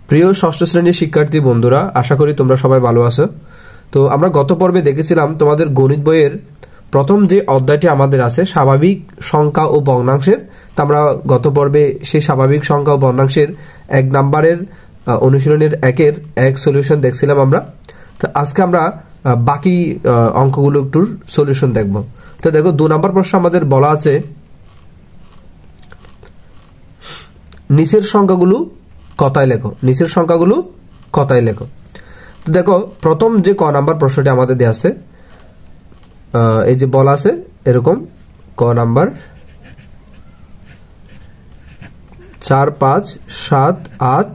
প্রিয় ষষ্ঠ শ্রেণীর শিক্ষার্থী বন্ধুরা, আশা করি তোমরা সবাই ভালো আছো। তো আমরা গত পর্বে দেখেছিলাম তোমাদের গণিত বইয়ের প্রথম যে অধ্যায়টি আমাদের আছে স্বাভাবিক সংখ্যা ও ভগ্নাংশের। তো আমরা গত পর্বে সেই স্বাভাবিক সংখ্যা ও ভগ্নাংশের 1 নম্বরের অনুশীলনের 1-এর 1 সলিউশন দেখছিলাম আমরা। তো আজকে আমরা বাকি অঙ্কগুলো একটু সলিউশন দেখব। তো দেখো 2 নম্বর প্রশ্ন আমাদের বলা আছে নিচের সংখ্যাগুলো কথায় লেখো। নিচের সংখ্যাগুলো কথায় লেখো। তো দেখো প্রথম যে ক নাম্বার প্রশ্নটি আমাদের দেয়া আছে, এই যে বলা আছে এরকম ক নাম্বার 4 5 7 8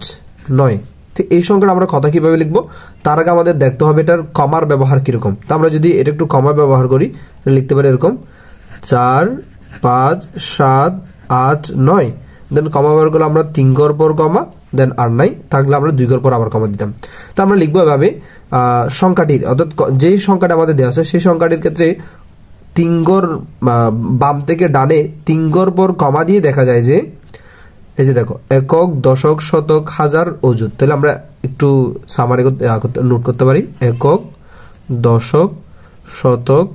9। তো এই সংখ্যাটা আমরা কথা কিভাবে লিখবো তার আগে আমাদের দেখতে হবে এটার কমার ব্যবহার কিরকম। তো আমরা যদি এটা একটু কমা ব্যবহার করি তাহলে লিখতে পারি এরকম 4 5 7 8 9। দেন কমা ব্যবহার করলে আমরা 3 ঘর পর কমা, দেন আর নাই থাকলে আমরা 2 ঘর পর আবার কমা দিতাম। তো আমরা লিখবো এভাবে সংখ্যাটির, অর্থাৎ যেই সংখ্যাটা আমাদের দেওয়া আছে সেই সংখ্যাটির ক্ষেত্রে 3 ঘর বাম থেকে ডানে 3 ঘর পর কমা দিয়ে দেখা যায় যে এই যে দেখো একক, দশক, শতক, হাজার, অযুত। তাহলে আমরা একটু সামারি নোট করতে পারি একক, দশক, শতক,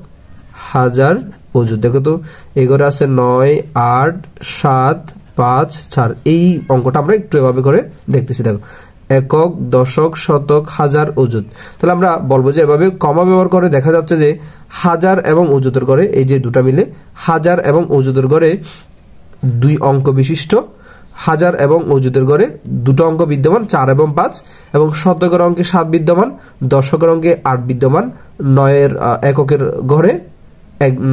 হাজার, অযুত। দেখো তো এই ঘরে আছে 9 8 7 5 4। এই অঙ্কটা আমরা একটু এভাবে করে দেখতেছি। দেখো একক, দশক, শতক, হাজার, অযুত। তাহলে আমরা বলবো যে এভাবে কমা ব্যবহার করে দেখা যাচ্ছে যে হাজার এবং অযুতের ঘরে এই যে দুটা মিলে হাজার এবং অযুতের ঘরে 2 অঙ্ক বিশিষ্ট, হাজার এবং অযুতের ঘরে 2টো অঙ্ক বিদ্যমান 4 এবং 5, এবং শতকের অঙ্কে 7 বিদ্যমান, দশকের অঙ্কে 8 বিদ্যমান, 9-এর এককের ঘরে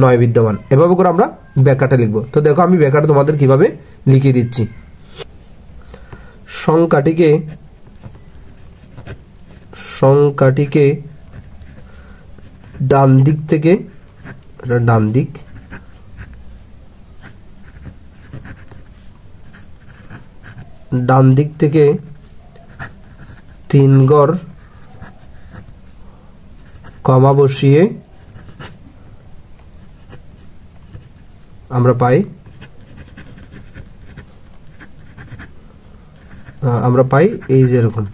9 বিদ্যমান। এভাবে করে আমরা ব্যাখ্যাটা লিখবো। তো দেখো আমি ব্যাখ্যাটা তোমাদের কিভাবে লিখে দিচ্ছি। সংখ্যাটিকে ডান দিক থেকে ডান দিক থেকে 3 ঘর কমা বসিয়ে আমরা পাই এই যে এরকম।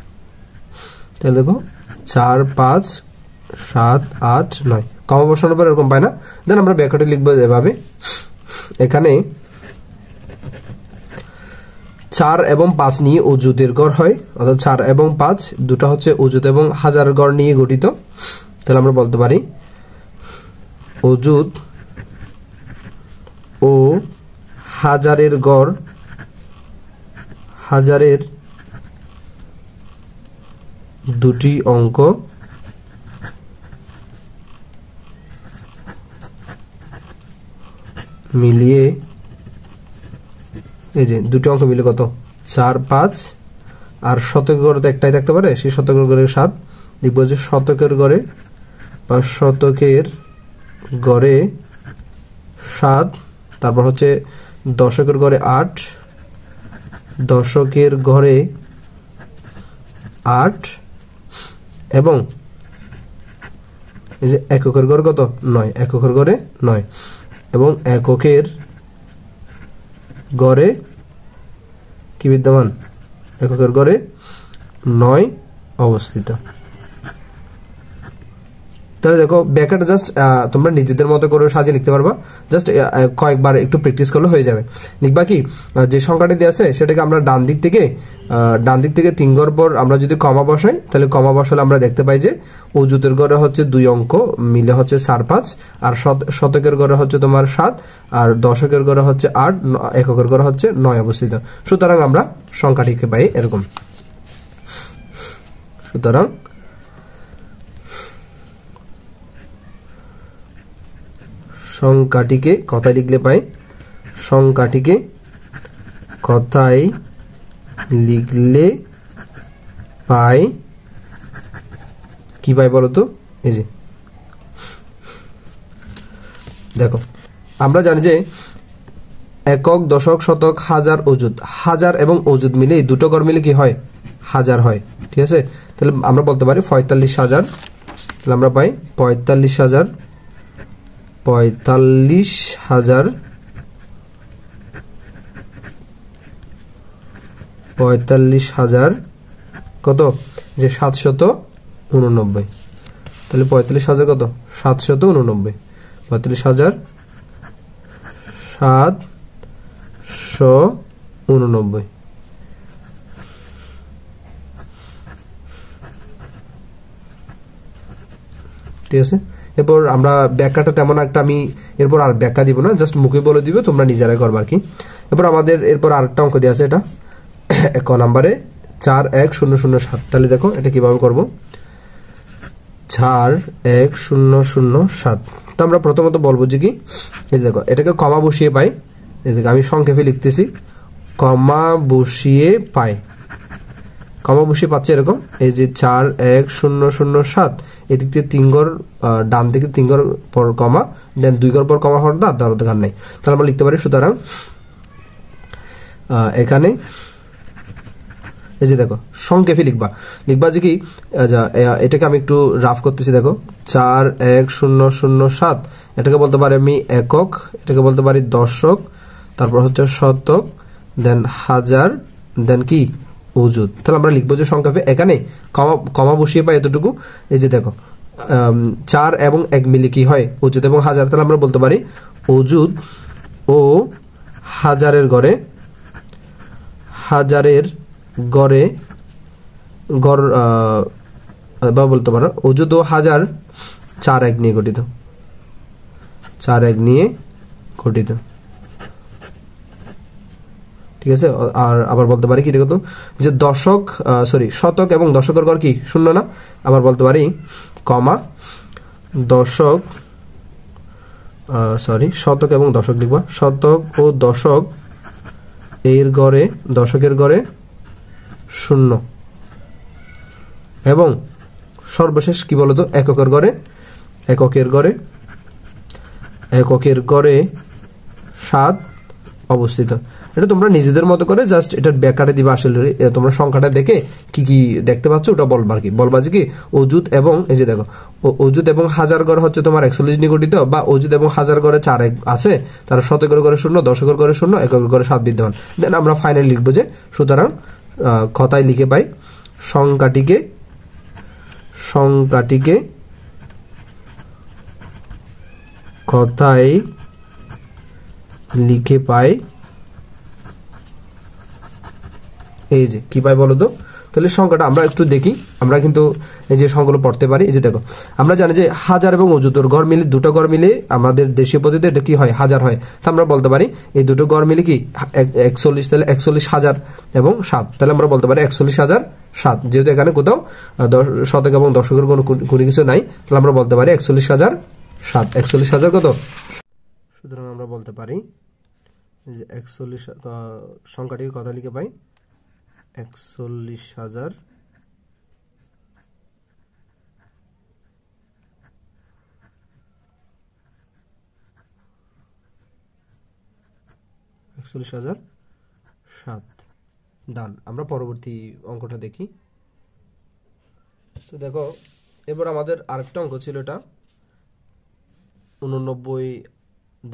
তাহলে দেখো 4 5 7 8 9 কমা বসানোর পর এরকম পাই না। দেন আমরা ব্যাখ্যাটা লিখবো এভাবে, এখানে 4 এবং 5 নিয়ে অযুতের গড় হয়, অর্থাৎ 4 এবং 5 দুটো হচ্ছে অযুত এবং হাজারের গড় নিয়ে গঠিত। তাহলে আমরা বলতে পারি অযুত ও হাজারের গড়, হাজারের দুটি অঙ্ক মিলিয়ে এই যে দুটো অঙ্ক মিলে কত 4 5, আর শতকের ঘরে তো একটাই থাকতে পারে, সেই শতকের ঘরে 7 লিখবো যে শতকের ঘরে বা শতকের ঘরে 7, তারপর হচ্ছে দশকের ঘরে 8, দশকের ঘরে 8, এবং এই যে এককের ঘরে কত 9, এককের ঘরে 9, এবং এককের গড়ে কি বিদ্যমান, এককের গড়ে 9 অবস্থিত। তাহলে দেখো ব্যাখ্যাটা জাস্ট তোমরা নিজেদের মতো করে সাজিয়ে লিখতে পারবা, জাস্ট কয়েকবার একটু প্র্যাকটিস করলে হয়ে যাবে। লিখবা কি যে সংখ্যাটি দেওয়া আছে সেটাকে আমরা ডান দিক থেকে 3 ঘর পর আমরা যদি কমা বসাই, তাহলে কমা বসালে আমরা দেখতে পাই যে অযুতের ঘরে হচ্ছে 2 অঙ্ক মিলে হচ্ছে 4 5, আর শতকের ঘরে হচ্ছে তোমার 7, আর দশকের ঘরে হচ্ছে 8, এককের ঘরে হচ্ছে 9 অবস্থিত। সুতরাং আমরা সংখ্যাটিকে পাই এরকম। সুতরাং সংখ্যাটিকে কথায় লিখলে পাই, সংখ্যাটিকে কথায় লিখলে পাই কি পাই বলতো, এই যে দেখো আমরা জানি যে একক, দশক, শতক, হাজার, অযুত, হাজার এবং অযুত মিলে এই দুটো ঘর মিলে কি হয় হাজার হয়। ঠিক আছে, তাহলে আমরা বলতে পারি 45,000। তাহলে আমরা পাই 45,000, 45,000, 45,000 কত, যে 789, তাহলে 45,000 কত, 789, 45,789। ঠিক আছে, এরপর আমরা ব্যাখ্যাটা তেমন একটা আমি এরপর আর ব্যাখ্যা দিব না, জাস্ট মুখে বলে দিব, তোমরা নিজেরাই করবা আর কি। এরপর আমাদের এরপর আরেকটা অঙ্ক দেওয়া আছে, এটা ক নাম্বারে 41007। তাহলে দেখো এটা কিভাবে করব, 41007। তো আমরা প্রথমত বলবো যে কি, এই যে দেখো এটাকে কমা বসিয়ে পাই, এই দেখো আমি সংক্ষেপে লিখতেছি, কমা বসিয়ে পাই, কমা বসিয়ে পাচ্ছি এরকম, এই যে 41007, এদিক থেকে 3 ঘর ডান দিকে 3 ঘর পর কমা, দেন 2 ঘর পর কমা হওয়ার দরকার নেই। তাহলে আমরা লিখতে পারি, সুতরাং এখানে এই যে দেখো সংক্ষেপে লিখবা যে কি, এটাকে আমি একটু রাফ করতেছি, দেখো 41007, এটাকে বলতে পারি আমি একক, এটাকে বলতে পারি দশক, তারপর হচ্ছে শতক, দেন হাজার, দেন কি অযুত। তাহলে আমরা লিখবো যে সংক্ষেপে এখানে কমা বসিয়ে পাই এতটুকু, এই যে দেখো 4 এবং 1 মিলে কি হয়, অযুত এবং হাজার। তাহলে আমরা বলতে পারি অযুত ও হাজারের গড়ে, গড় বা বলতে পারো অযুত ও হাজার 4 1 নিয়ে গঠিত, 4 1 নিয়ে গঠিত। ঠিক আছে, আর আবার বলতে পারি কি, দেখো তো যে দশক শতক এবং দশকের গড় কি শূন্য না, আবার বলতে পারি কমা দশক শতক এবং দশক লিখবা, শতক ও দশক এর গড়ে, দশকের গড়ে শূন্য, এবং সর্বশেষ কি বলতো এককের গড়ে 7 অবস্থিত। এটা তোমরা নিজেদের মতো করে জাস্ট এটার ব্যাখ্যাটা দিবা, আসলে তোমরা সংখ্যাটা দেখে কি কি দেখতে পাচ্ছ ওটা বলবা আর কি, বলবা যে কি অযুত এবং এই যে দেখো অযুত এবং হাজার গড় হচ্ছে তোমার 41 নিয়ে গঠিত, বা অযুত এবং হাজার গড়ে 4 1 আছে, তারা শতকের গড়ে 0, দশকের গড়ে 0, এককের গড়ে 7 বিদ্যমান। দেন আমরা ফাইনালি লিখবো যে সুতরাং কথায় লিখে পাই, সংখ্যাটিকে কথায় লিখে পাই, এই যে কি পাই বলো তো। তাহলে সংখ্যাটা আমরা একটু দেখি, আমরা কিন্তু এই যে সংখ্যাগুলো পড়তে পারি। এই যে দেখো আমরা জানি যে হাজার এবং অযুতর গড় মিলে, দুটো গড় মিলে আমাদের দেশীয় পদ্ধতিতে এটা কি হয়, হাজার হয়। তো আমরা বলতে পারি এই দুটো গড় মিলে কি 41, তাহলে 41,000 এবং 7, তাহলে আমরা বলতে পারি 41,007। যেহেতু এখানে কোথাও শতক এবং দশকের কোনো কিছু নাই, তাহলে আমরা বলতে পারি 41,007, 41,000 কত। সুতরাং আমরা বলতে পারি যে 41 সংখ্যাটির কথা লিখে পাই 41,000 41,007। ডান, আমরা পরবর্তী অঙ্কটা দেখি। তো দেখো এবার আমাদের আরেকটা অঙ্ক ছিল, এটা 89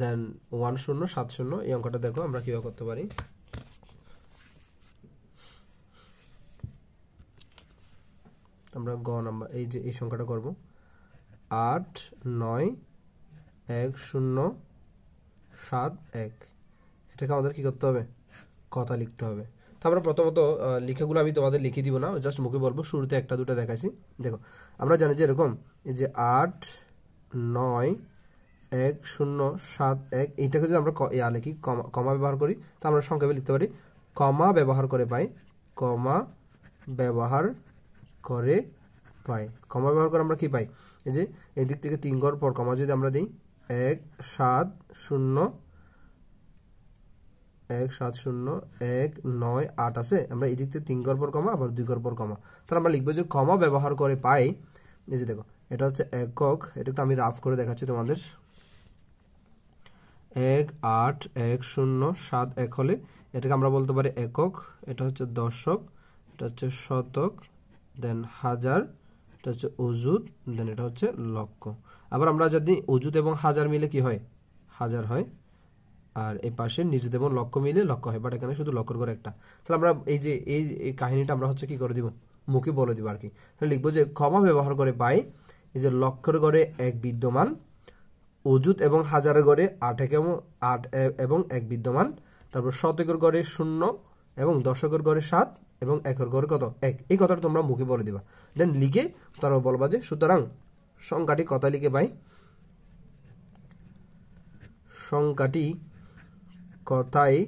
দেন 1070। এই অঙ্কটা দেখো আমরা কিভাবে করতে পারি। আমরা গ নাম্বার এই যে এই সংখ্যাটা করব 89107 এটাকে আমাদের কি করতে হবে, কথা লিখতে হবে। তো আমরা প্রথমত লিখাগুলো আমি তোমাদের লিখে দিব না, জাস্ট মুখে বলবো, শুরুতে একটা দুটো দেখাইছি। দেখো আমরা জানি যে এরকম এই যে 89107 এইটাকে যদি আমরা লিখি কমা ব্যবহার করি, তো আমরা সংক্ষেপে লিখতে পারি কমা ব্যবহার করে পাই, কমা ব্যবহার করে আমরা কি পাই, এই যে এদিক থেকে 3 ঘর পর কমা যদি আমরা দিই 17019 আছে, আমরা এদিক থেকে 3 ঘর পর কমা, আবার 2 ঘর পর কমা, তাহলে আমরা লিখবো যে কমা ব্যবহার করে পাই। এই যে দেখো এটা হচ্ছে একক, এটা একটু আমি রাফ করে দেখাচ্ছি তোমাদের। 18107 হলে এটাকে আমরা বলতে পারি একক, এটা হচ্ছে দশক, এটা হচ্ছে শতক, দেন হাজার, এটা হচ্ছে অযুত, দেন এটা হচ্ছে লক্ষ। আবার আমরা যদি অযুত এবং হাজার মিলে কি হয়, হাজার হয়, আর এই পাশে নিযুত এবং লক্ষ মিলে লক্ষ হয়, বাট এখানে শুধু লক্ষর করে একটা। তাহলে আমরা এই যে এই কাহিনীটা আমরা হচ্ছে কি করে দিব, মুখে বলে দিব আর কি। তাহলে লিখবো যে কমা ব্যবহার করে পাই এই যে লক্ষের ঘরে 1 বিদ্যমান, অযুত এবং হাজারের ঘরে 8 এবং 1 বিদ্যমান, তারপর শতকের ঘরে 0 এবং দশকের ঘরে 7 এবং একের ঘরে কত 1। এই কথাটা তোমরা মুখে বলে দিবা, দেন লিখে তারপর বলবা যে সুতরাং সংখ্যাটি কথা লিখে পাই, সংখ্যাটি কথায়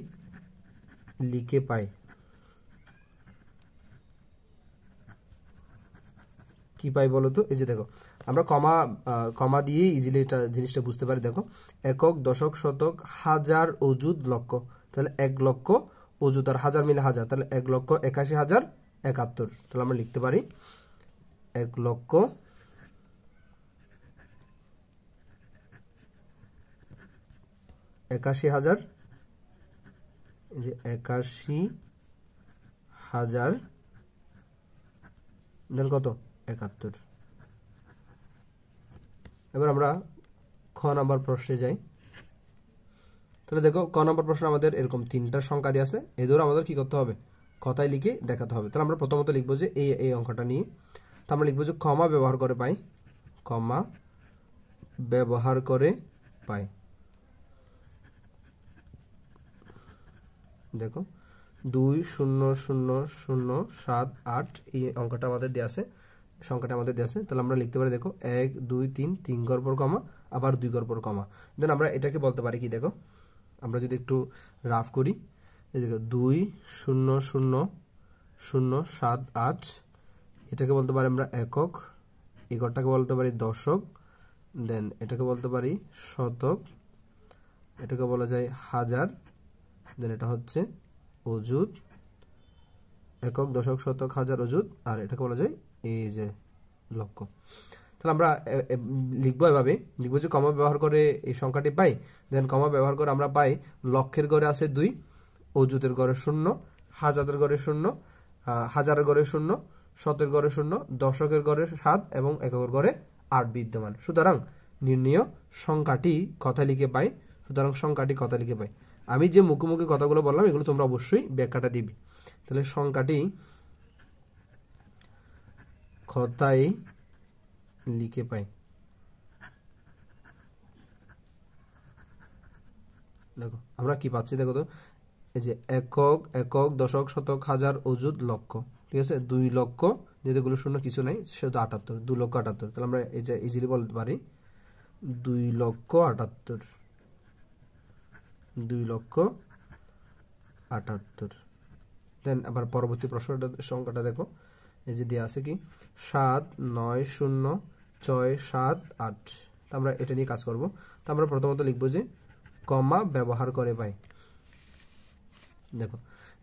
লিখে পাই। কি পাই বলো তো? এই যে দেখো আমরা কমা দিয়ে ইজিলি এটা জিনিসটা বুঝতে পারি। দেখো একক, দশক, শতক, হাজার, অযুত, লক্ষ। তাহলে 1 লক্ষ, অযুত আর হাজার মিলে হাজার, তাহলে 1,81,071। তাহলে আমরা লিখতে পারি 1,81,000, যে 81,000 দেন কত 71। এবার আমরা খ নাম্বার প্রশ্নে যাই। তাহলে দেখো ক নাম্বার প্রশ্ন আমাদের এরকম 3টা সংখ্যা দিয়ে আছে, এই ধরে আমাদের কি করতে হবে, কথায় লিখে দেখাতে হবে। তাহলে আমরা প্রথমত লিখবো যে এই অঙ্কটা নিয়ে, তো আমরা লিখবো যে কমা ব্যবহার করে পাই, কমা ব্যবহার করে পাই। দেখো 2,0,0,0,7,8 এই অঙ্কটা আমাদের দেওয়া আছে, সংখ্যাটা আমাদের দেওয়া আছে। তাহলে আমরা লিখতে পারি দেখো 1, 2, 3 ঘর পর কমা, আবার 2 ঘর পর কমা। দেন আমরা এটাকে বলতে পারি কি, দেখো আমরা যদি একটু রাফ করি, এই দেখো 2,0,0,0,7,8 এটাকে বলতে পারি আমরা একক, এই ঘরটাকে বলতে পারি দশক, দেন এটাকে বলতে পারি শতক, এটাকে বলা যায় হাজার, দেন এটা হচ্ছে অযুত, একক, দশক, শতক, হাজার, অযুত, আর এটাকে বলা যায় এই যে লক্ষ। তাহলে আমরা লিখবো এভাবে, লিখবো যে কমা ব্যবহার করে এই সংখ্যাটি পাই, দেন কমা ব্যবহার করে আমরা পাই লক্ষের ঘরে আছে 2, অযুতের ঘরে 0, হাজারের ঘরে 0, হাজারের ঘরে 0, শতের ঘরে 0, দশকের ঘরে 7 এবং এককের ঘরে 8 বিদ্যমান। সুতরাং নির্ণয় সংখ্যাটি কথা লিখে পাই, সুতরাং সংখ্যাটি কথা লিখে পাই। আমি যে মুখোমুখি কথাগুলো বললাম এগুলো তোমরা অবশ্যই ব্যাখ্যাটা দিবি। তাহলে সংখ্যাটি কথায় লিখে পাই। দেখো আমরা কি পাচ্ছি, দেখো তো এই যে একক, দশক, শতক, হাজার, অযুত, লক্ষ। ঠিক আছে, 2 লক্ষ, যেগুলো শূন্য কিছু নাই, শুধু 78, 2,78,000। তাহলে আমরা এই যে ইজিলি বলতে পারি 2,78,000, 2,78,000। দেন আবার পরবর্তী প্রশ্নটা সংখ্যাটা দেখো, এই যে দেওয়া আছে কি 7,9,0,6,7,8। তো আমরা এটা নিয়ে কাজ করব। তো আমরা প্রথমত লিখবো যে কমা ব্যবহার করে পাই। দেখো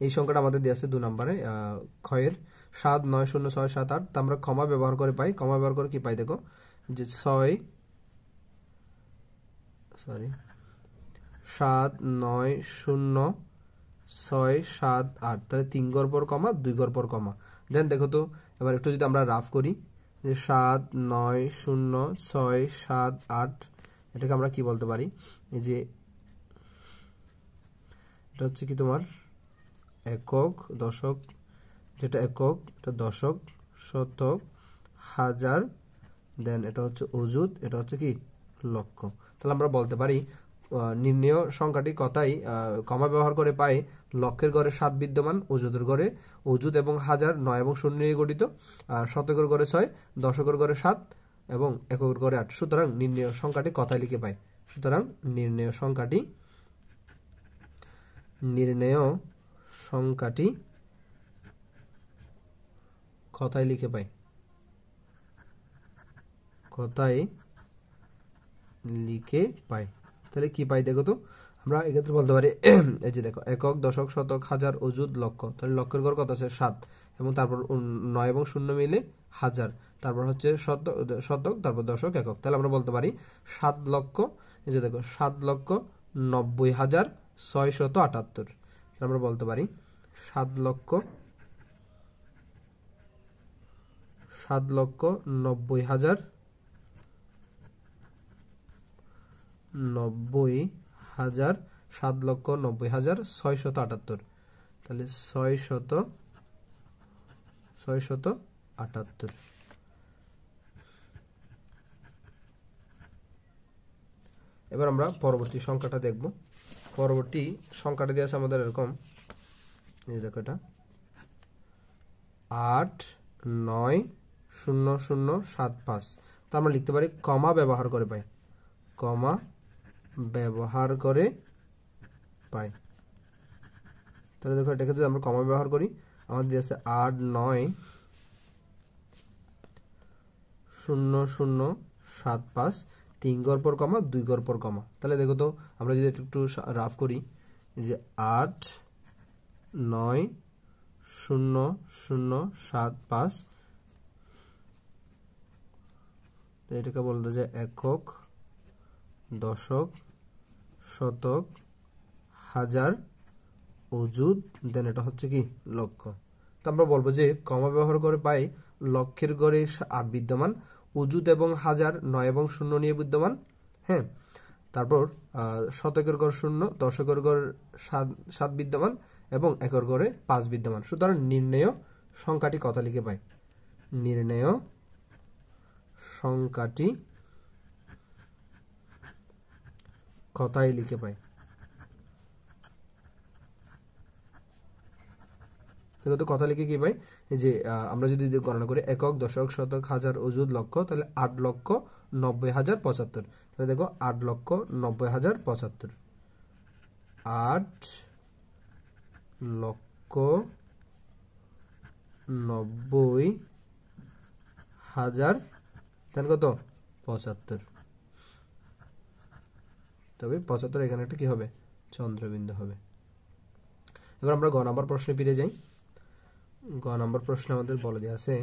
এই সংখ্যাটা আমাদের দেওয়া আছে 2 নম্বরে ক্ষয়ের 7,9,0,6,7,8। তো আমরা কমা ব্যবহার করে পাই, কমা ব্যবহার করে কি পাই, দেখো যে 7,9,0,6,7,8, তাহলে 3 ঘর পর কমা, 2 ঘর পর কমা। দেন দেখো তো এবার একটু যদি আমরা রাফ করি, যে 7,9,0,6,7,8 এটাকে আমরা কি বলতে পারি, এই যে এটা হচ্ছে কি তোমার একক, দশক, যেটা একক, এটা দশক, শতক, হাজার, দেন এটা হচ্ছে অযুত, এটা হচ্ছে কি লক্ষ। তাহলে আমরা বলতে পারি নির্ণয় সংখ্যাটি কথাই কমা ব্যবহার করে পাই লক্ষের ঘরে 7 বিদ্যমান, অযুতের ঘরে অযুত এবং হাজার 9 এবং 0 নিয়ে গঠিত, শতকের ঘরে 6, দশকের ঘরে 7 এবং এককের ঘরে 8। সুতরাং নির্ণয় সংখ্যাটি কথায় লিখে পাই। সুতরাং নির্ণয় সংখ্যাটি কথায় লিখে পাই, কথায় লিখে পাই। তাহলে কি পাই দেখো তো, আমরা এক্ষেত্রে বলতে পারি এই যে দেখো একক, দশক, শতক, হাজার, অযুত, লক্ষ। তাহলে লক্ষের ঘর কত আছে 7, এবং তারপর 9 এবং 0 মিলে হাজার, তারপর হচ্ছে শতক, তারপর দশক, একক। তাহলে আমরা বলতে পারি 7 লক্ষ, এই যে দেখো 7,90,678। তাহলে আমরা বলতে পারি 7,90,000 7,90,678। তাহলে 678। এবার আমরা পরবর্তী সংখ্যাটা দেখব। পরবর্তী সংখ্যাটা দিয়ে আছে আমাদের এরকম, এই দেখো এটা 8900075। তো আমরা লিখতে পারি কমা ব্যবহার করে পাই, কমা ব্যবহার করে পাই। তাহলে দেখো এটাকে যদি আমরা কমা ব্যবহার করি, আমাদের আছে 8900075, 3 ঘর পর কমা 2 ঘর পর কমা। তাহলে দেখো তো আমরা যদি একটু রাফ করি, যে 8900075, এটাকে বলতে যে একক, দশক, শতক, হাজার, অযুত, দেন এটা হচ্ছে কি লক্ষ। তো আমরা বলবো যে কমা ব্যবহার করে পাই লক্ষের গড়ে 8 বিদ্যমান, অযুত এবং হাজার 9 এবং 0 নিয়ে বিদ্যমান। হ্যাঁ, তারপর শতকের গড় 0, দশকের গড় 7 বিদ্যমান এবং একের গড়ে 5 বিদ্যমান। সুতরাং নির্ণেয় সংখ্যাটি কত লিখে পাই? নির্ণেয় সংখ্যাটি কথাই লিখে পাই। কথা লিখে কি পাই? যে আমরা যদি গণনা করি একক, দশক, শতক, হাজার, অযুত, লক্ষ, তাহলে 8,90,075। তাহলে দেখো 8,90,075, 8,90,000, দেন কত 75। তবে 75 এখানে একটা কি হবে? চন্দ্রবিন্দু হবে। এবার আমরা গ নাম্বার প্রশ্নে ফিরে যাই। গ নাম্বার প্রশ্ন আমাদের বলে দেওয়া আছে।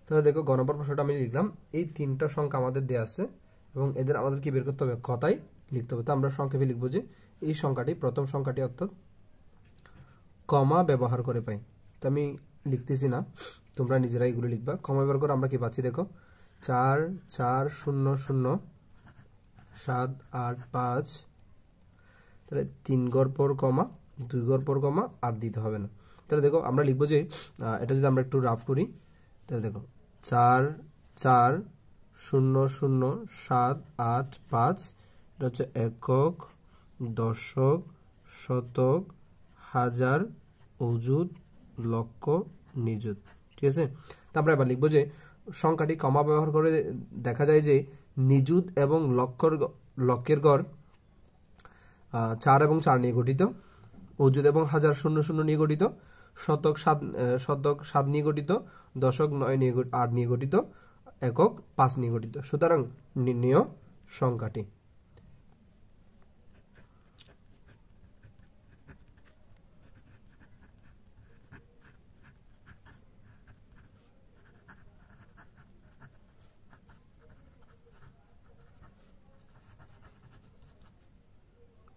তাহলে দেখো গ নাম্বার প্রশ্নটা আমি লিখলাম, এই 3টা সংখ্যা আমাদের দেওয়া আছে এবং এদের আমাদের কি বের করতে হবে? কথাই লিখতে হবে। তো আমরা সংক্ষেপে লিখবো যে এই সংখ্যাটি, প্রথম সংখ্যাটি অর্থাৎ কমা ব্যবহার করে পাই। তো আমি লিখতেছি না, তোমরা নিজেরাই এগুলো লিখবা। কমা ব্যবহার করে আমরা কি পাচ্ছি দেখো, 4,4,0,0,7,8,5, তাহলে 3 ঘর পর কমা, 2 ঘর পর কমা, আর দিতে হবে না। তাহলে দেখো আমরা লিখবো যে এটা যদি আমরা একটু রাফ করি, তাহলে দেখো 4,4,0,0,7,8,5, এটা হচ্ছে একক, দশক, শতক, হাজার, অযুত, লক্ষ, নিযুত। ঠিক আছে, তারপরে এবার লিখবো যে সংখ্যাটি কমা ব্যবহার করে দেখা যায় যে নিযুত এবং লক্ষের গড় 4 এবং 4 নিয়ে গঠিত, অযুত এবং হাজার 0 0 নিয়ে গঠিত, শতক 7 নিয়ে গঠিত, দশক 9 নিয়ে 8 নিয়ে গঠিত, একক 5 নিয়ে গঠিত। সুতরাং নির্ণেয় সংখ্যাটি।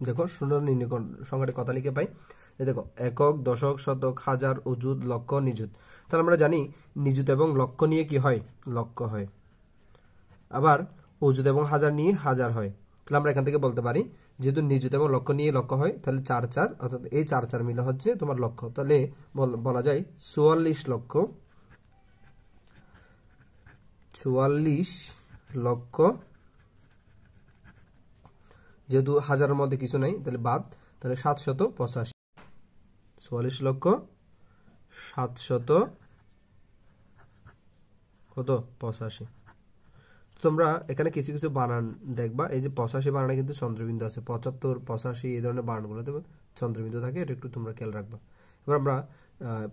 দেখো শূন্য নির্ণয় সংখ্যাটি কথা লিখে পাই। দেখো একক, দশক, শতক, হাজার, অযুত, লক্ষ, নিযুত। তাহলে আমরা জানি নিযুত এবং লক্ষ নিয়ে কি হয়? লক্ষ হয়। আবার অযুত এবং হাজার নিয়ে হাজার হয়। তাহলে আমরা এখান থেকে বলতে পারি যেহেতু নিযুত এবং লক্ষ নিয়ে লক্ষ হয়, তাহলে 4 4, অর্থাৎ এই 4 4 মিলে হচ্ছে তোমার লক্ষ। তাহলে বলা যায় 44 লক্ষ, যেহেতু হাজারের মধ্যে কিছু নাই তাহলে বাদ, তাহলে 785, 44,785। তোমরা এখানে কিছু কিছু বানান দেখবা, এই যে 85 বানানে কিন্তু চন্দ্রবিন্দু আছে, 75, 85 এই ধরনের বানানগুলোতে চন্দ্রবিন্দু থাকে, এটা একটু তোমরা খেয়াল রাখবা। এবার আমরা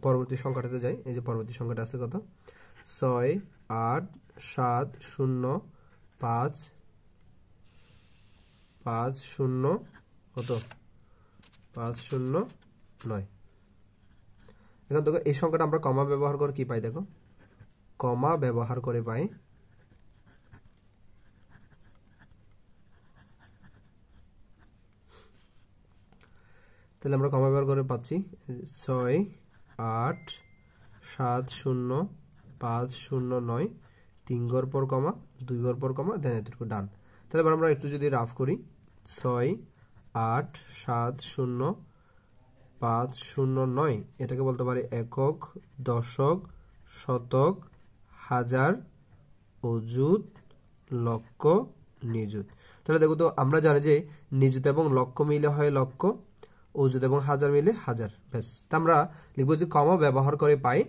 পরবর্তী সংখ্যাটাতে যাই। এই যে পরবর্তী সংখ্যাটা আছে কত? 6, 8, 7, 0, 5, 5, 0, কত 5, 0, 9। এখন দেখো এই সংখ্যাটা আমরা কমা ব্যবহার করে কি পাই? দেখো কমা ব্যবহার করে পাই তাহলে আমরা কমা ব্যবহার করে পাচ্ছি 6, 8, 7, 0, 5, 0, 9, 3 ঘর পর কমা, 2 ঘর পর কমা, দেন এতটুকু ডান। তাহলে এবার আমরা একটু যদি রাফ করি, 6, 8, 7, 0, 5, 0, 9, এটাকে বলতে পারি একক, দশক, শতক, হাজার, অযুত, লক্ষ, নিযুত। তাহলে দেখো তো আমরা জানি যে নিযুত এবং লক্ষ মিলে হয় লক্ষ, অযুত এবং হাজার মিলে হাজার। ব্যাস, আমরা লিখবো যে কমা ব্যবহার করে পাই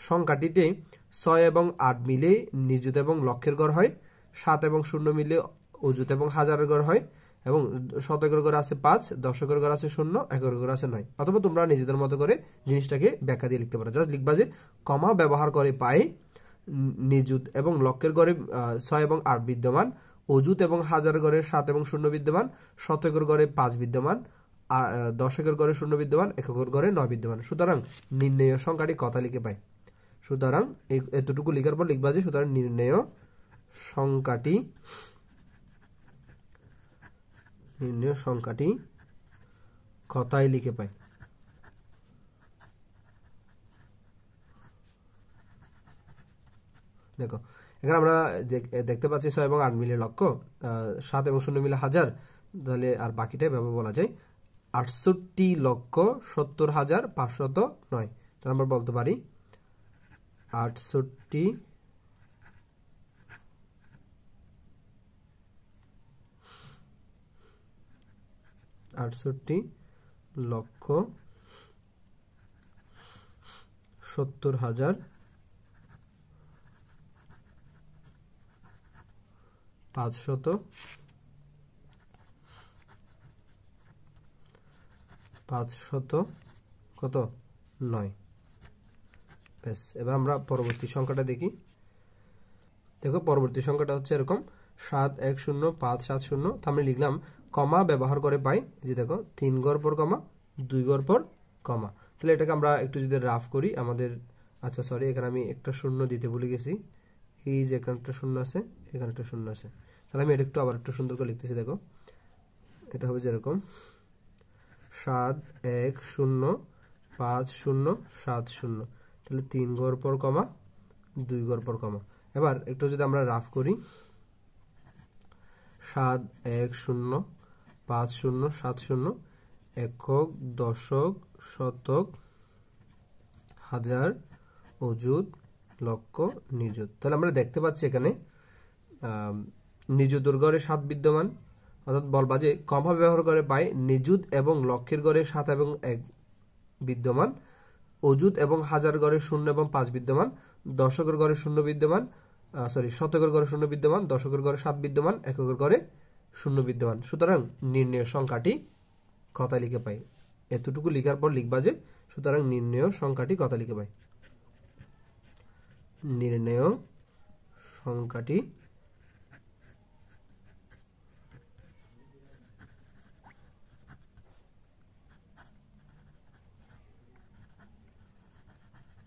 সংখ্যাটিতে 6 এবং 8 মিলে নিযুত এবং লক্ষের গড় হয়, 7 এবং 0 মিলে অযুত এবং হাজারের গড় হয়, এবং শতকের গড় আছে 5, দশকের গড় আছে 0, একের গড় আছে 9। অথবা তোমরা নিজেদের মতো করে জিনিসটাকে ব্যাখ্যা দিয়ে লিখতে পারো। জাস্ট লিখবা যে কমা ব্যবহার করে পাই নিযুত এবং লক্ষের গড়ে 6 এবং 8 বিদ্যমান, অযুত এবং হাজারের গড়ে 7 এবং 0 বিদ্যমান, শতকের গড়ে 5 বিদ্যমান, দশকের গড়ে 0 বিদ্যমান, এককের গড়ে 9 বিদ্যমান। সুতরাং নির্ণেয় সংখ্যাটি কত লিখে পাই? সুতরাং এতটুকু লিখার পর লিখবা যে সুতরাং নির্ণেয় সংখ্যাটি কথায় লিখে পাই। দেখো এখানে আমরা দেখতে পাচ্ছি 6 এবং 8 মিলে লক্ষ, 7 এবং 0 মিলে হাজার, তাহলে আর বাকিটাই ভাবে বলা যায় 68,70,509। তাহলে আমরা বলতে পারি 68,70,509। ব্যাস, এবার আমরা পরবর্তী সংখ্যাটা দেখি। দেখো পরবর্তী সংখ্যাটা হচ্ছে এরকম 710570। আমি লিখলাম কমা ব্যবহার করে পাই, যে দেখো 3 গড় পর কমা, 2 গড় পর কমা। তাহলে এটাকে আমরা একটু যদি রাফ করি আমাদের, আচ্ছা সরি, এখানে আমি একটা শূন্য দিতে ভুলে গেছি। এই যে এখানে একটা শূন্য আছে, এখানে একটা শূন্য আছে। তাহলে আমি এটা আবার একটু সুন্দর করে লিখতেছি। দেখো এটা হবে যেরকম 710570। তাহলে 3 গড় পর কমা, 2 গড় পর কমা। এবার একটু যদি আমরা রাফ করি 710570, একক, দশক, শতক, হাজার, অযুত, লক্ষ, নিযুত। তাহলে আমরা দেখতে পাচ্ছি এখানে নিযুতের গড়ে 7 বিদ্যমান, অর্থাৎ বলবা যে কমা ব্যবহার করে পাই নিযুত এবং লক্ষের গড়ে 7 এবং 1 বিদ্যমান, অযুত এবং হাজার গড়ে 0 এবং 5 বিদ্যমান, দশকের গড়ে 0 বিদ্যমান, শতকের গড়ে 0 বিদ্যমান, দশকের গড়ে 7 বিদ্যমান, এককের গড়ে 0 বিদ্যমান। সুতরাং নির্ণেয় সংখ্যাটি কত লিখে পাই? এতটুকু লিখার পর লিখবা যে সুতরাং নির্ণেয় সংখ্যাটি কত লিখে পাই? নির্ণেয় সংখ্যাটি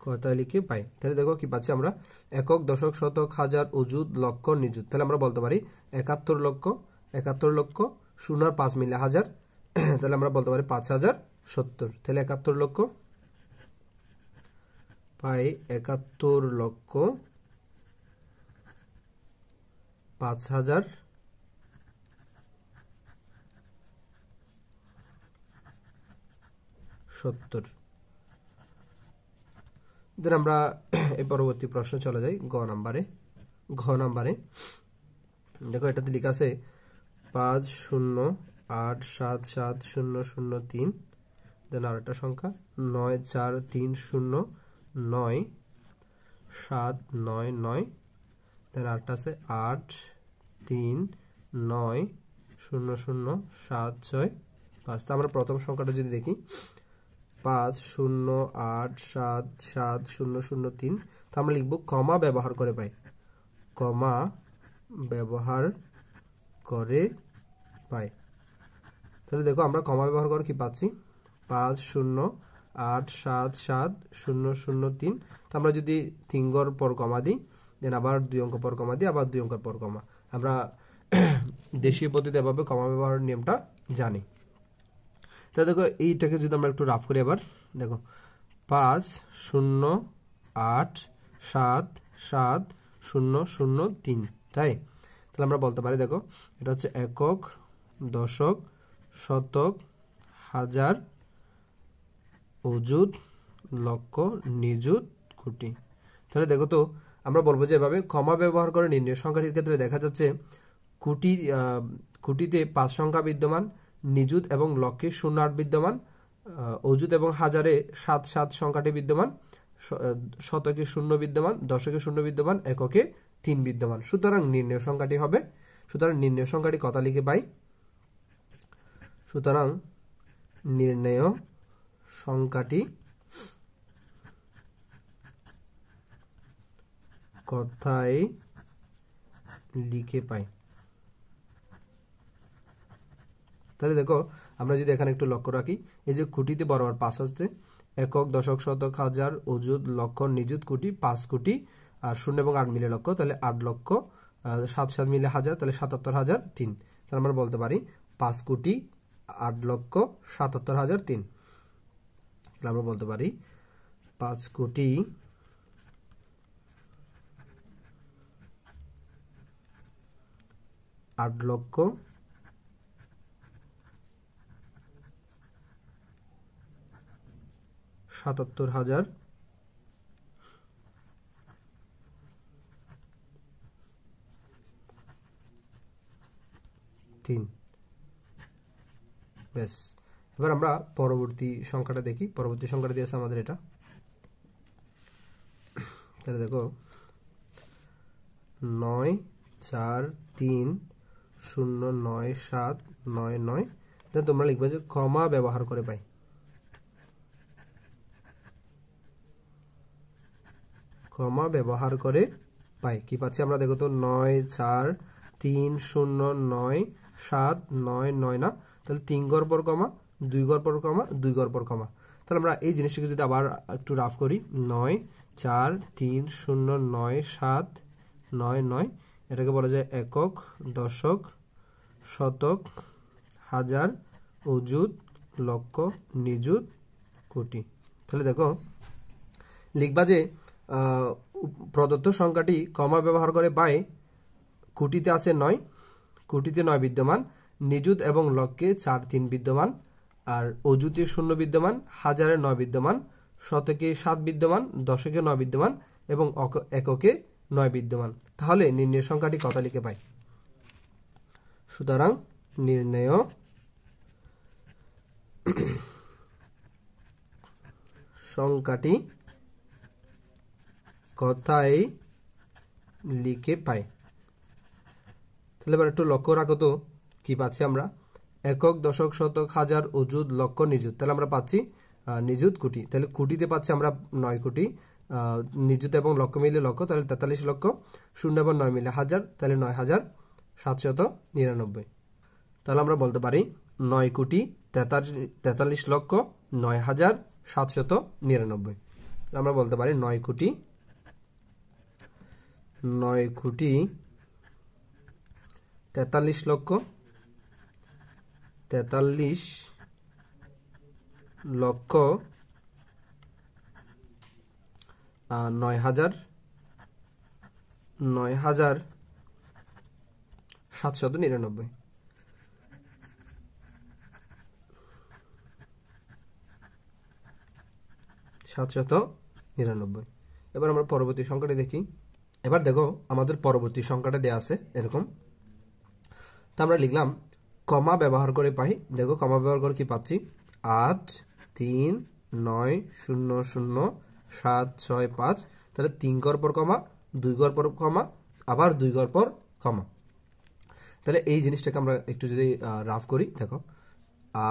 কত লিখে পাই। তাহলে দেখো কি পাচ্ছি আমরা, একক, দশক, শতক, হাজার, অযুত, লক্ষ, নিযুত। তাহলে আমরা বলতে পারি 71 লক্ষ, 71 লক্ষ, 0 আর 5 মিলে হাজার। তাহলে আমরা বলতে পারি 5070। তাহলে 71 লক্ষ পাই 71 লক্ষ 5070। দেন আমরা এই পরবর্তী প্রশ্ন চলে যাই ঘ নাম্বারে। দেখো এটাতে লেখা আছে 50877003। দেন আর একটা সংখ্যা 943099799। দেন আরেকটা আছে 83900765। আমরা প্রথম সংখ্যাটা যদি দেখি 50877003, তো আমরা লিখবো কমা ব্যবহার করে পাই, কমা ব্যবহার করে পাই। তাহলে দেখো আমরা কমা ব্যবহার করে কি পাচ্ছি 50877003। তো আমরা যদি 3 গড় পর কমা দিই, দেন আবার 2 অঙ্ক পর কমা দিই, আবার 2 অঙ্ক পর কমা। আমরা দেশীয় পদ্ধতিতে এভাবে কমা ব্যবহারের নিয়মটা জানি। তাহলে দেখো এইটাকে যদি আমরা একটু রাফ করি, আবার দেখো 50877003, তাই। তাহলে আমরা বলতে পারি দেখো এটা হচ্ছে একক, দশক, শতক, হাজার, অযুত, লক্ষ, নিযুত, কোটি। তাহলে দেখো তো আমরা বলবো যে এভাবে কমা ব্যবহার করে নির্ণয় সংখ্যাটির ক্ষেত্রে দেখা যাচ্ছে কোটিতে 5 সংখ্যা বিদ্যমান, নিযুত এবং লক্ষে 08 বিদ্যমান, অযুত এবং হাজারে 7 সংখ্যাটি বিদ্যমান, শতকে 0 বিদ্যমান, দশকে 0 বিদ্যমান, এককে 3 বিদ্যমান। সুতরাং নির্ণয় সংখ্যাটি হবে, সুতরাং নির্ণয় সংখ্যাটি কথা লিখে পাই, সুতরাং নির্ণয় সংখ্যাটি কথায় লিখে পাই। তাহলে দেখো আমরা যদি এখানে একটু লক্ষ্য রাখি, এই যে কোটিতে বরাবর 5 আসছে, একক, দশক, শতক, হাজার, অযুত, লক্ষ, নিযুত, কোটি, 5 কোটি, আর 0 এবং 8 মিলে লক্ষ, তাহলে 8 লক্ষ, 7 মিলে হাজার, তাহলে 77,003। তাহলে আমরা বলতে পারি 5 কোটি 8 লক্ষ 77,003। তাহলে আমরা বলতে পারি 5 কোটি 8 লক্ষ 77,003। বেশ, এবার আমরা পরবর্তী সংখ্যাটা দেখি। পরবর্তী সংখ্যাটা দিয়েছে আমাদের এটা। তাহলে দেখো 943099799। তোমরা লিখবে যে কমা ব্যবহার করে পাই। কমা ব্যবহার করে পাই কি পাচ্ছি আমরা, দেখো তো 943099799 না, তাহলে 3 ঘর পর কমা, 2 ঘর পর কমা, 2 ঘর পর কমা। তাহলে আমরা এই জিনিসটাকে যদি আবার একটু রাফ করি, 943099799, এটাকে বলা যায় একক, দশক, শতক, হাজার, অযুত, লক্ষ, নিযুত, কোটি। তাহলে দেখো লিখবা যে প্রদত্ত সংখ্যাটি কমা ব্যবহার করে পাই। কোটিতে আছে 9, কোটিতে 9 বিদ্যমান, নিযুত এবং লক্ষে 4 3 বিদ্যমান, আর অযুতে 0 বিদ্যমান, হাজারে 9 বিদ্যমান, শতকে 7 বিদ্যমান, দশকে 9 বিদ্যমান এবং এককে 9 বিদ্যমান। তাহলে নির্ণয় সংখ্যাটি কত লিখে পাই? সুতরাং নির্ণয় সংখ্যাটি কথায় লিখে পাই। তাহলে এবার একটু লক্ষ্য রাখো তো কি পাচ্ছি আমরা, একক, দশক, শতক, হাজার, অযুত, লক্ষ, নিযুত। তাহলে আমরা পাচ্ছি নিযুত, কোটি। তাহলে কোটিতে পাচ্ছি আমরা 9 কোটি, নিযুত এবং লক্ষ মিলে লক্ষ, তাহলে 43 লক্ষ, 0 এবং 9 মিলে হাজার, তাহলে 9,799। তাহলে আমরা বলতে পারি 9 কোটি 43 লক্ষ 9,799। আমরা বলতে পারি 9 কোটি 43 লক্ষ 9,799। এবার আমরা পরবর্তী সংখ্যাটা দেখি। এবার দেখো আমাদের পরবর্তী সংখ্যাটা দেয়া আছে এরকম। তা আমরা লিখলাম কমা ব্যবহার করে পাই। দেখো কমা ব্যবহার করে কি পাচ্ছি, 839000765। তাহলে 3 ঘর পর কমা, 2 ঘর পর কমা, আবার 2 ঘর পর কমা। তাহলে এই জিনিসটাকে আমরা একটু যদি রাফ করি, দেখো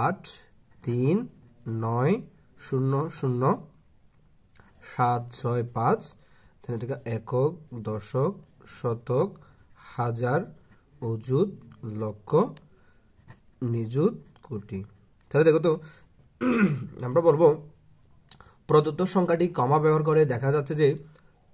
839000765। তাহলে এটাকে একক, দশক, শতক, হাজার, অযুত, লক্ষ, নিযুত, কোটি। তাহলে দেখো তো আমরা বলবো প্রদত্ত সংখ্যাটি কমা ব্যবহার করে দেখা যাচ্ছে যে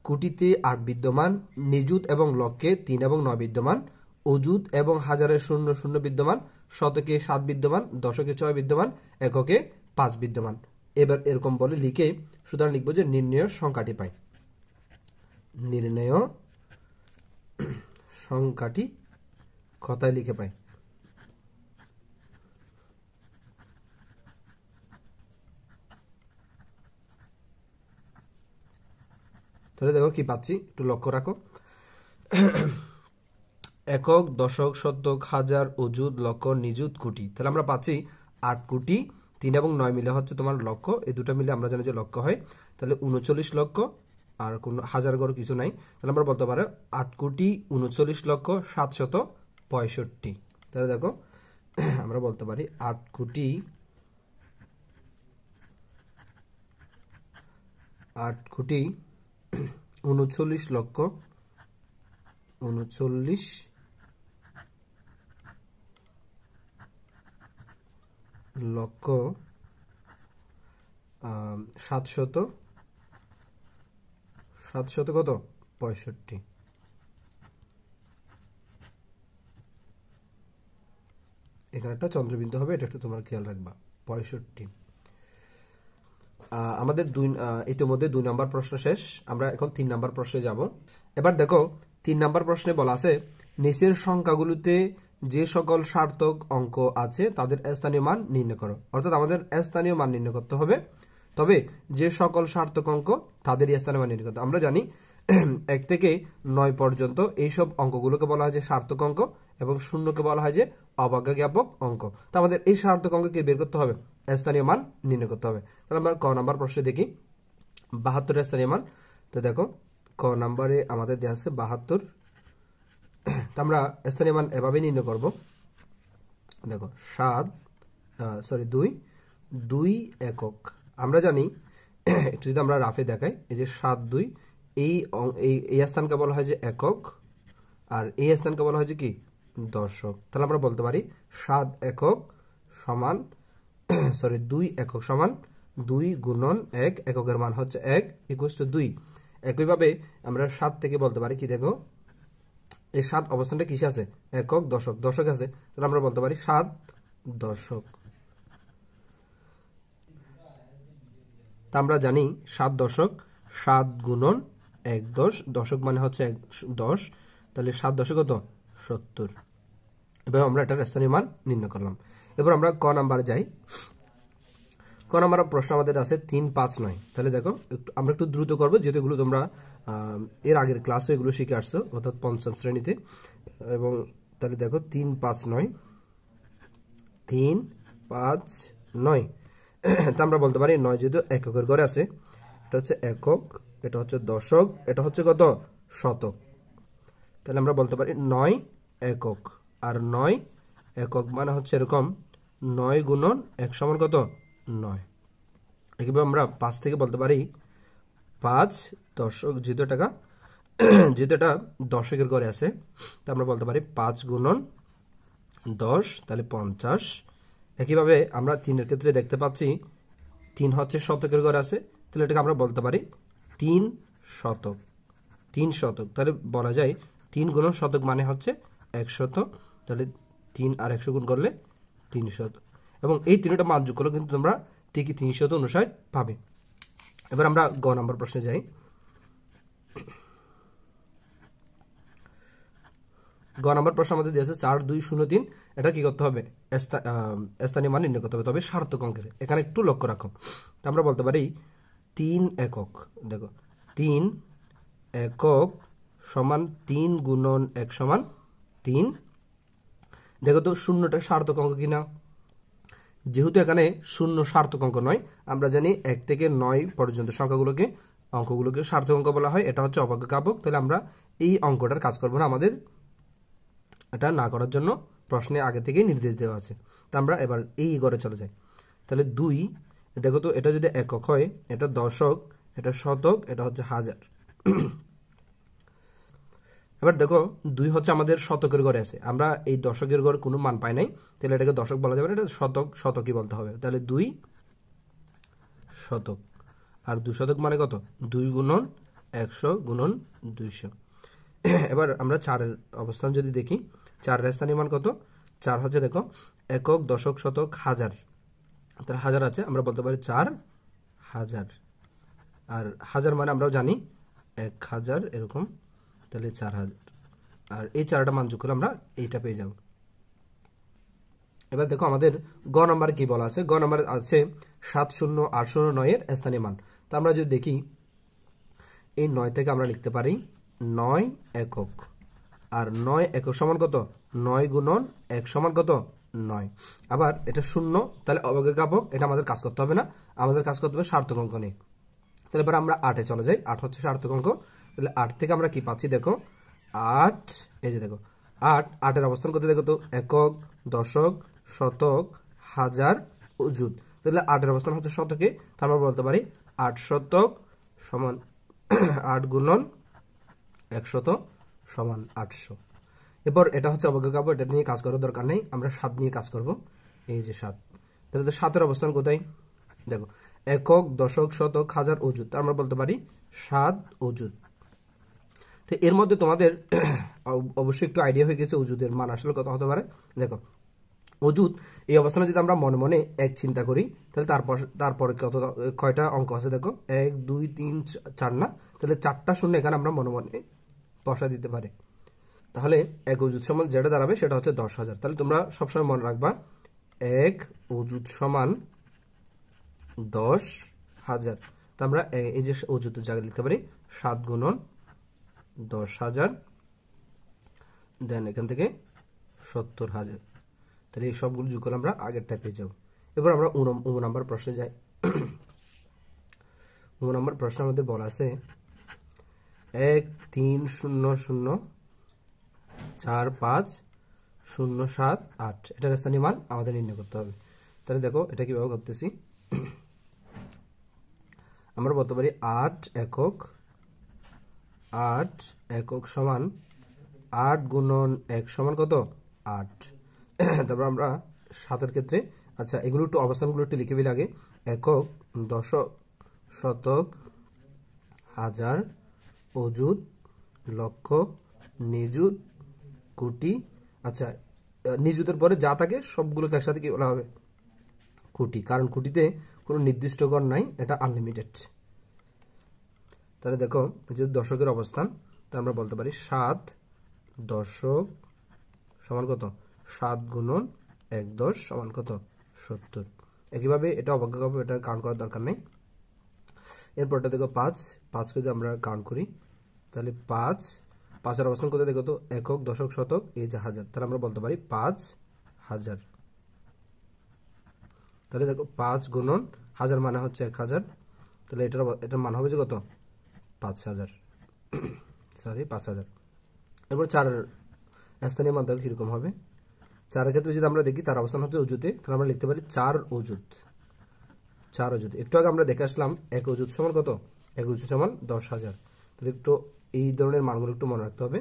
কোটিতে 8 বিদ্যমান, নিযুত এবং লক্ষে 3 এবং 9 বিদ্যমান, অযুত এবং হাজারে 0 বিদ্যমান, শতকে 7 বিদ্যমান, দশকে 6 বিদ্যমান, এককে 5 বিদ্যমান। এবার এরকম বলে লিখে সুতরাং লিখবো যে নির্ণয় সংখ্যাটি পাই। নির্ণয় সংখ্যাটি কথায় লিখে পাই। তাহলে দেখো কি পাচ্ছি, একটু লক্ষ্য রাখো। একক, দশক, শতক, হাজার, অযুত, লক্ষ, নিযুত, কোটি। তাহলে আমরা পাচ্ছি 8 কোটি, 3 এবং 9 মিলে হচ্ছে তোমার লক্ষ, এই দুটো মিলে আমরা জানি যে লক্ষ হয়। তাহলে 39 লক্ষ, আর কোনো হাজার গড় কিছু নাই। তাহলে আমরা বলতে পারো 8 কোটি 39 লক্ষ 765। তাহলে দেখো আমরা বলতে পারি 8 কোটি 39 লক্ষ 39 লক্ষ 700 কত 65। এখানে একটা চন্দ্রবিন্দু হবে, এটা একটু তোমার খেয়াল রাখবা। 65। আমাদের ইতিমধ্যে 2 নম্বর প্রশ্ন শেষ, আমরা এখন 3 নম্বর প্রশ্নে যাব। এবার দেখো 3 নম্বর প্রশ্নে বলা আছে নিচের সংখ্যাগুলোতে যে সকল সার্থক অঙ্ক আছে তাদের স্থানীয় মান নির্ণয় করো। অর্থাৎ আমাদের স্থানীয় মান নির্ণয় করতে হবে, তবে যে সকল সার্থক অঙ্ক তাদের স্থানীয় মান নির্ণয় করতে। আমরা জানি 1 থেকে 9 পর্যন্ত এইসব অঙ্কগুলোকে বলা হয় যে সার্থক অঙ্ক, এবং 0কে বলা হয় যে অবজ্ঞা জ্ঞাপক অঙ্ক। তো আমাদের এই সার্থক অঙ্ককে বের করতে হবে, স্থানীয় মান নির্ণয় করতে হবে। তাহলে আমরা ক নাম্বার প্রশ্নে দেখি 72 স্থানীয় মান। তো দেখো ক নাম্বারে আমাদের দেওয়া আছে 72। তো আমরা স্থানীয় মান এভাবে নির্ণয় করব। দেখো 2 একক। আমরা জানি একটু যদি আমরা রাফে দেখাই, এই যে 7 2, এই স্থানকে বলা হয় যে একক, আর এই স্থানকে বলা হয় যে কি দশক। তাহলে আমরা বলতে পারি 7 একক সমান 2 একক সমান 2 গুণন 1, এককের মান হচ্ছে 1 ইকুয়ালস টু 2। একইভাবে আমরা 7 থেকে বলতে পারি কি, দেখো এই 7 অবস্থানটা কিসে আছে, একক দশক আছে। তাহলে আমরা বলতে পারি 7 দশক। তা আমরা জানি 7 দশক, 7 গুণন 1 দশক মানে হচ্ছে 10। তাহলে 7 দশক কত 70। এবার আমরা এটার স্থানীয় মান নির্ণয় করলাম। এবার আমরা ক নাম্বার যাই। ক নাম্বার প্রশ্ন আমাদের আছে 3 5 9। তাহলে দেখো আমরা একটু দ্রুত করবো, যেহেতু এগুলো তোমরা এর আগের ক্লাসে এগুলো শিখে আসছো, অর্থাৎ 5ম শ্রেণীতে। এবং তাহলে দেখো 3 5 9, 3 5 9। তা আমরা বলতে পারি 9 যেহেতু এককের ঘরে আছে, এটা হচ্ছে একক, এটা হচ্ছে দশক, এটা হচ্ছে কত শতক। তাহলে আমরা বলতে পারি 9 একক, আর 9 একক মানে হচ্ছে এরকম 9 গুণন 1 সমান কত 9। একইভাবে আমরা 5 থেকে বলতে পারি 5 দশক, যেহেতু এটা দশকের ঘরে আছে, তা আমরা বলতে পারি 5 গুণন 10, তাহলে 50। একইভাবে আমরা 3 ক্ষেত্রে দেখতে পাচ্ছি 3 হচ্ছে শতকের ঘরে আছে, তাহলে এটাকে আমরা বলতে পারি 3 শতক। তাহলে বলা যায় 3 গুণন শতক মানে হচ্ছে 100। তাহলে 3 আর 100 গুণ করলে 300, এবং এই 3টা মান যোগ করলে কিন্তু তোমরা ঠিকই 359 পাবে। এবার আমরা গ নাম্বার প্রশ্নে যাই। গ নাম্বার প্রশ্ন আমাদের দিয়েছে 4 2 0 3। এটা কি করতে হবে, স্থানীয় মান নির্ণয় করতে হবে, তবে সার্থক অঙ্কের। এখানে একটু লক্ষ্য রাখো। তো আমরা বলতে পারি 3 একক। দেখো 3 একক সমান 3 গুণন 1 সমান 3। দেখো তো 0টা সার্থক অঙ্ক কিনা। যেহেতু এখানে 0 সার্থক অঙ্ক নয়, আমরা জানি 1 থেকে 9 পর্যন্ত অঙ্কগুলোকে সার্থক অঙ্ক বলা হয়, এটা হচ্ছে অবজ্ঞা জ্ঞাপক। তাহলে আমরা এই অঙ্কটার কাজ করবো না, আমাদের এটা না করার জন্য প্রশ্নে আগে থেকেই নির্দেশ দেওয়া আছে। তা আমরা এবার এই ঘরে চলে যাই। তাহলে 2, দেখো তো এটা যদি একক হয়, এটা দশক, এটা শতক, এটা হচ্ছে হাজার। এবার দেখো 2 হচ্ছে আমাদের শতকের ঘরে আছে, আমরা এই দশকের ঘরে কোনো মান পাই নাই, তাহলে এটাকে দশক বলা যাবে না, এটা শতকই বলতে হবে। তাহলে 2 শতক, আর 2 শতক মানে কত 2 গুণন 100 গুণন 200। এবার আমরা 4-এর অবস্থান যদি দেখি, 4-এর স্থানীয় মান কত, 4 হচ্ছে দেখো একক দশক শতক হাজার। তাহলে হাজার আছে, আমরা বলতে পারি 4000। আর হাজার মানে আমরাও জানি 1000 এরকম, তাহলে 4000। আর এই 4টা মান যোগ করে আমরা এইটা পেয়ে যাব। এবার দেখো আমাদের গ নাম্বার কি বলা আছে। গ নাম্বার আছে 70 809 এর স্থানীয় মান। তো আমরা যদি দেখি এই 9 থেকে আমরা লিখতে পারি 9 একক। আর 9 একক সমান কত? 9 গুণন 1 সমান কত? 9। আবার এটা শূন্য, তাহলে অবজ্ঞাপক, এটা আমাদের কাজ করতে হবে না, আমাদের কাজ করতে হবে সার্থক অঙ্ক নিয়ে। তাহলে এবার আমরা 8-এ চলে যাই। 8 হচ্ছে সার্থক অঙ্ক। তাহলে 8 থেকে আমরা কি পাচ্ছি দেখো, 8, এই যে দেখো 8 এর অবস্থান করতে দেখো তো, একক, দশক, শতক, হাজার, অযুত। তাহলে 8 এর অবস্থান হচ্ছে শতকে, তার আমরা বলতে পারি 8 শতক সমান 8 গুণন 100 সমান 800। এরপর এটা হচ্ছে অবজ্ঞাপক, এটা নিয়ে কাজ করার দরকার নেই, আমরা 7 নিয়ে কাজ করব। এই যে 7, তাহলে তো 7 এর অবস্থান কোথায় দেখো, একক, দশক, শতক, হাজার, অযুত। আমরা বলতে পারি 7 অযুত। তো এর মধ্যে তোমাদের অবশ্যই একটু আইডিয়া হয়ে গেছে অযুতের মান আসলে কত হতে পারে। দেখো অযুত এই অবস্থানে যদি আমরা মনে মনে 1 চিন্তা করি, তাহলে তারপরে কয়টা অঙ্ক আছে দেখো, 1 2 3 4 না, তাহলে 4টা শূন্য এখানে আমরা মনে মনে বসা দিতে পারি। তাহলে 1 অযুত সমান যেটা দাঁড়াবে সেটা হচ্ছে 10,000। তাহলে তোমরা সবসময় মনে রাখবা 1 অযুত সমান 10,000। তো আমরা এই যে অযুতের জায়গায় লিখতে পারি 7 গুণন 10,000, দেন এখান থেকে 70,000। তাহলে এই সবগুলো যোগ করে আমরা আগের টাইপে যাব। এবার আমরা 9 নম্বর প্রশ্নে যাই। 9 নম্বর প্রশ্নের মধ্যে বলা আছে 1 3 0 0 4 5 0 7 8, এটার স্থানীয় মান আমাদের নির্ণয় করতে হবে। তাহলে দেখো এটা কিভাবে করতেছি, আমরা বলতে পারি 8 একক, 8 একক সমান 8 গুণন 1 সমান কত? 8। তারপর আমরা 7-এর ক্ষেত্রে, আচ্ছা এগুলো একটু অবস্থানগুলো একটু লিখে ফেলি আগে। একক, দশক, শতক, হাজার, অযুত, লক্ষ, নিযুত, কোটি। আচ্ছা নিযুতের পরে যা থাকে সবগুলোকে একসাথে কি বলা হবে? কোটি, কারণ কোটিতে কোনো নির্দিষ্ট গণ নাই, এটা আনলিমিটেড। তাহলে দেখো যেহেতু দশকের অবস্থান, তা আমরা বলতে পারি 7 দশক সমান কত? 7 গুণন 1 10 সমান কত? 70। একইভাবে এটা অবজ্ঞাপক, এটা কাউন্ট করার দরকার নেই। এরপরটা দেখো 5 যদি আমরা কাউন্ট করি, তাহলে 5-এর অবস্থান কোথায় দেখো তো, একক, দশক, শতক, এই যে হাজার। তাহলে আমরা বলতে পারি 5,000। তাহলে দেখো 5 গুণন হাজার মানে হচ্ছে 1,000, তাহলে এটার মান হবে যে কত? 5,000, সরি 5,000। এরপর 4-এর স্থানীয় মান দেখো কিরকম হবে। 4-এর ক্ষেত্রে যদি আমরা দেখি তার অবস্থান হচ্ছে অযুতে, তাহলে আমরা লিখতে পারি 4 অযুত। 4 অযুত, একটু আগে আমরা দেখে আসলাম 1 অযুত সমান কত? 1 অযুত সমান 10,000। তাহলে একটু এই ধরনের মানগুলো একটু মনে রাখতে হবে,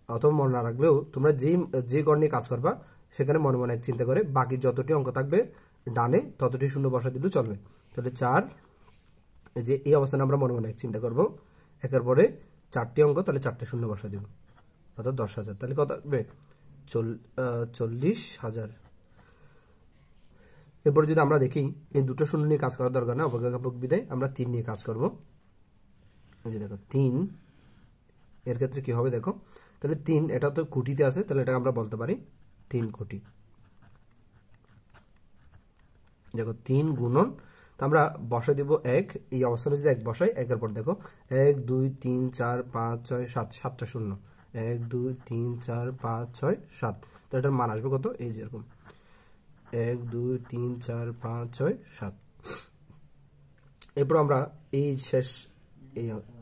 অথবা মনে না রাখলেও তোমরা যে গড় নিয়ে কাজ করবা সেখানে মনে মনে এক চিন্তা করে বাকি যতটি অঙ্ক থাকবে ডানে ততটি শূন্য বসা দিলেও চলবে। তাহলে 4, যে এই অবস্থানে আমরা মনে মনে এক চিন্তা করবো, একের পরে 4টি অঙ্ক, তাহলে 4টে শূন্য বসা দিব, অর্থাৎ 10,000। তাহলে কত আসবে? 40,000। এরপরে যদি আমরা দেখি এই দুটো শূন্য নিয়ে কাজ করার দরকার না, অবজ্ঞাপক বিদায় আমরা 3 নিয়ে কাজ করব। এই যে দেখো 3, এর ক্ষেত্রে কি হবে দেখো, তাহলে 3 এটা তো কোটিতে আছে, তাহলে এটা আমরা বলতে পারি 3 কোটি। দেখো 3 গুণন, তো আমরা বসাই দেব 1, এই অবস্থানে যদি 1 বসাই, 1-এর পর দেখো 1 2 3 4 5 6 7, 7টা শূন্য, 1 2 3 4 5 6 7। তো এটার মান আসবে কত? এই যে এরকম 1 2 3 4 5 6 7। এরপর আমরা এই শেষ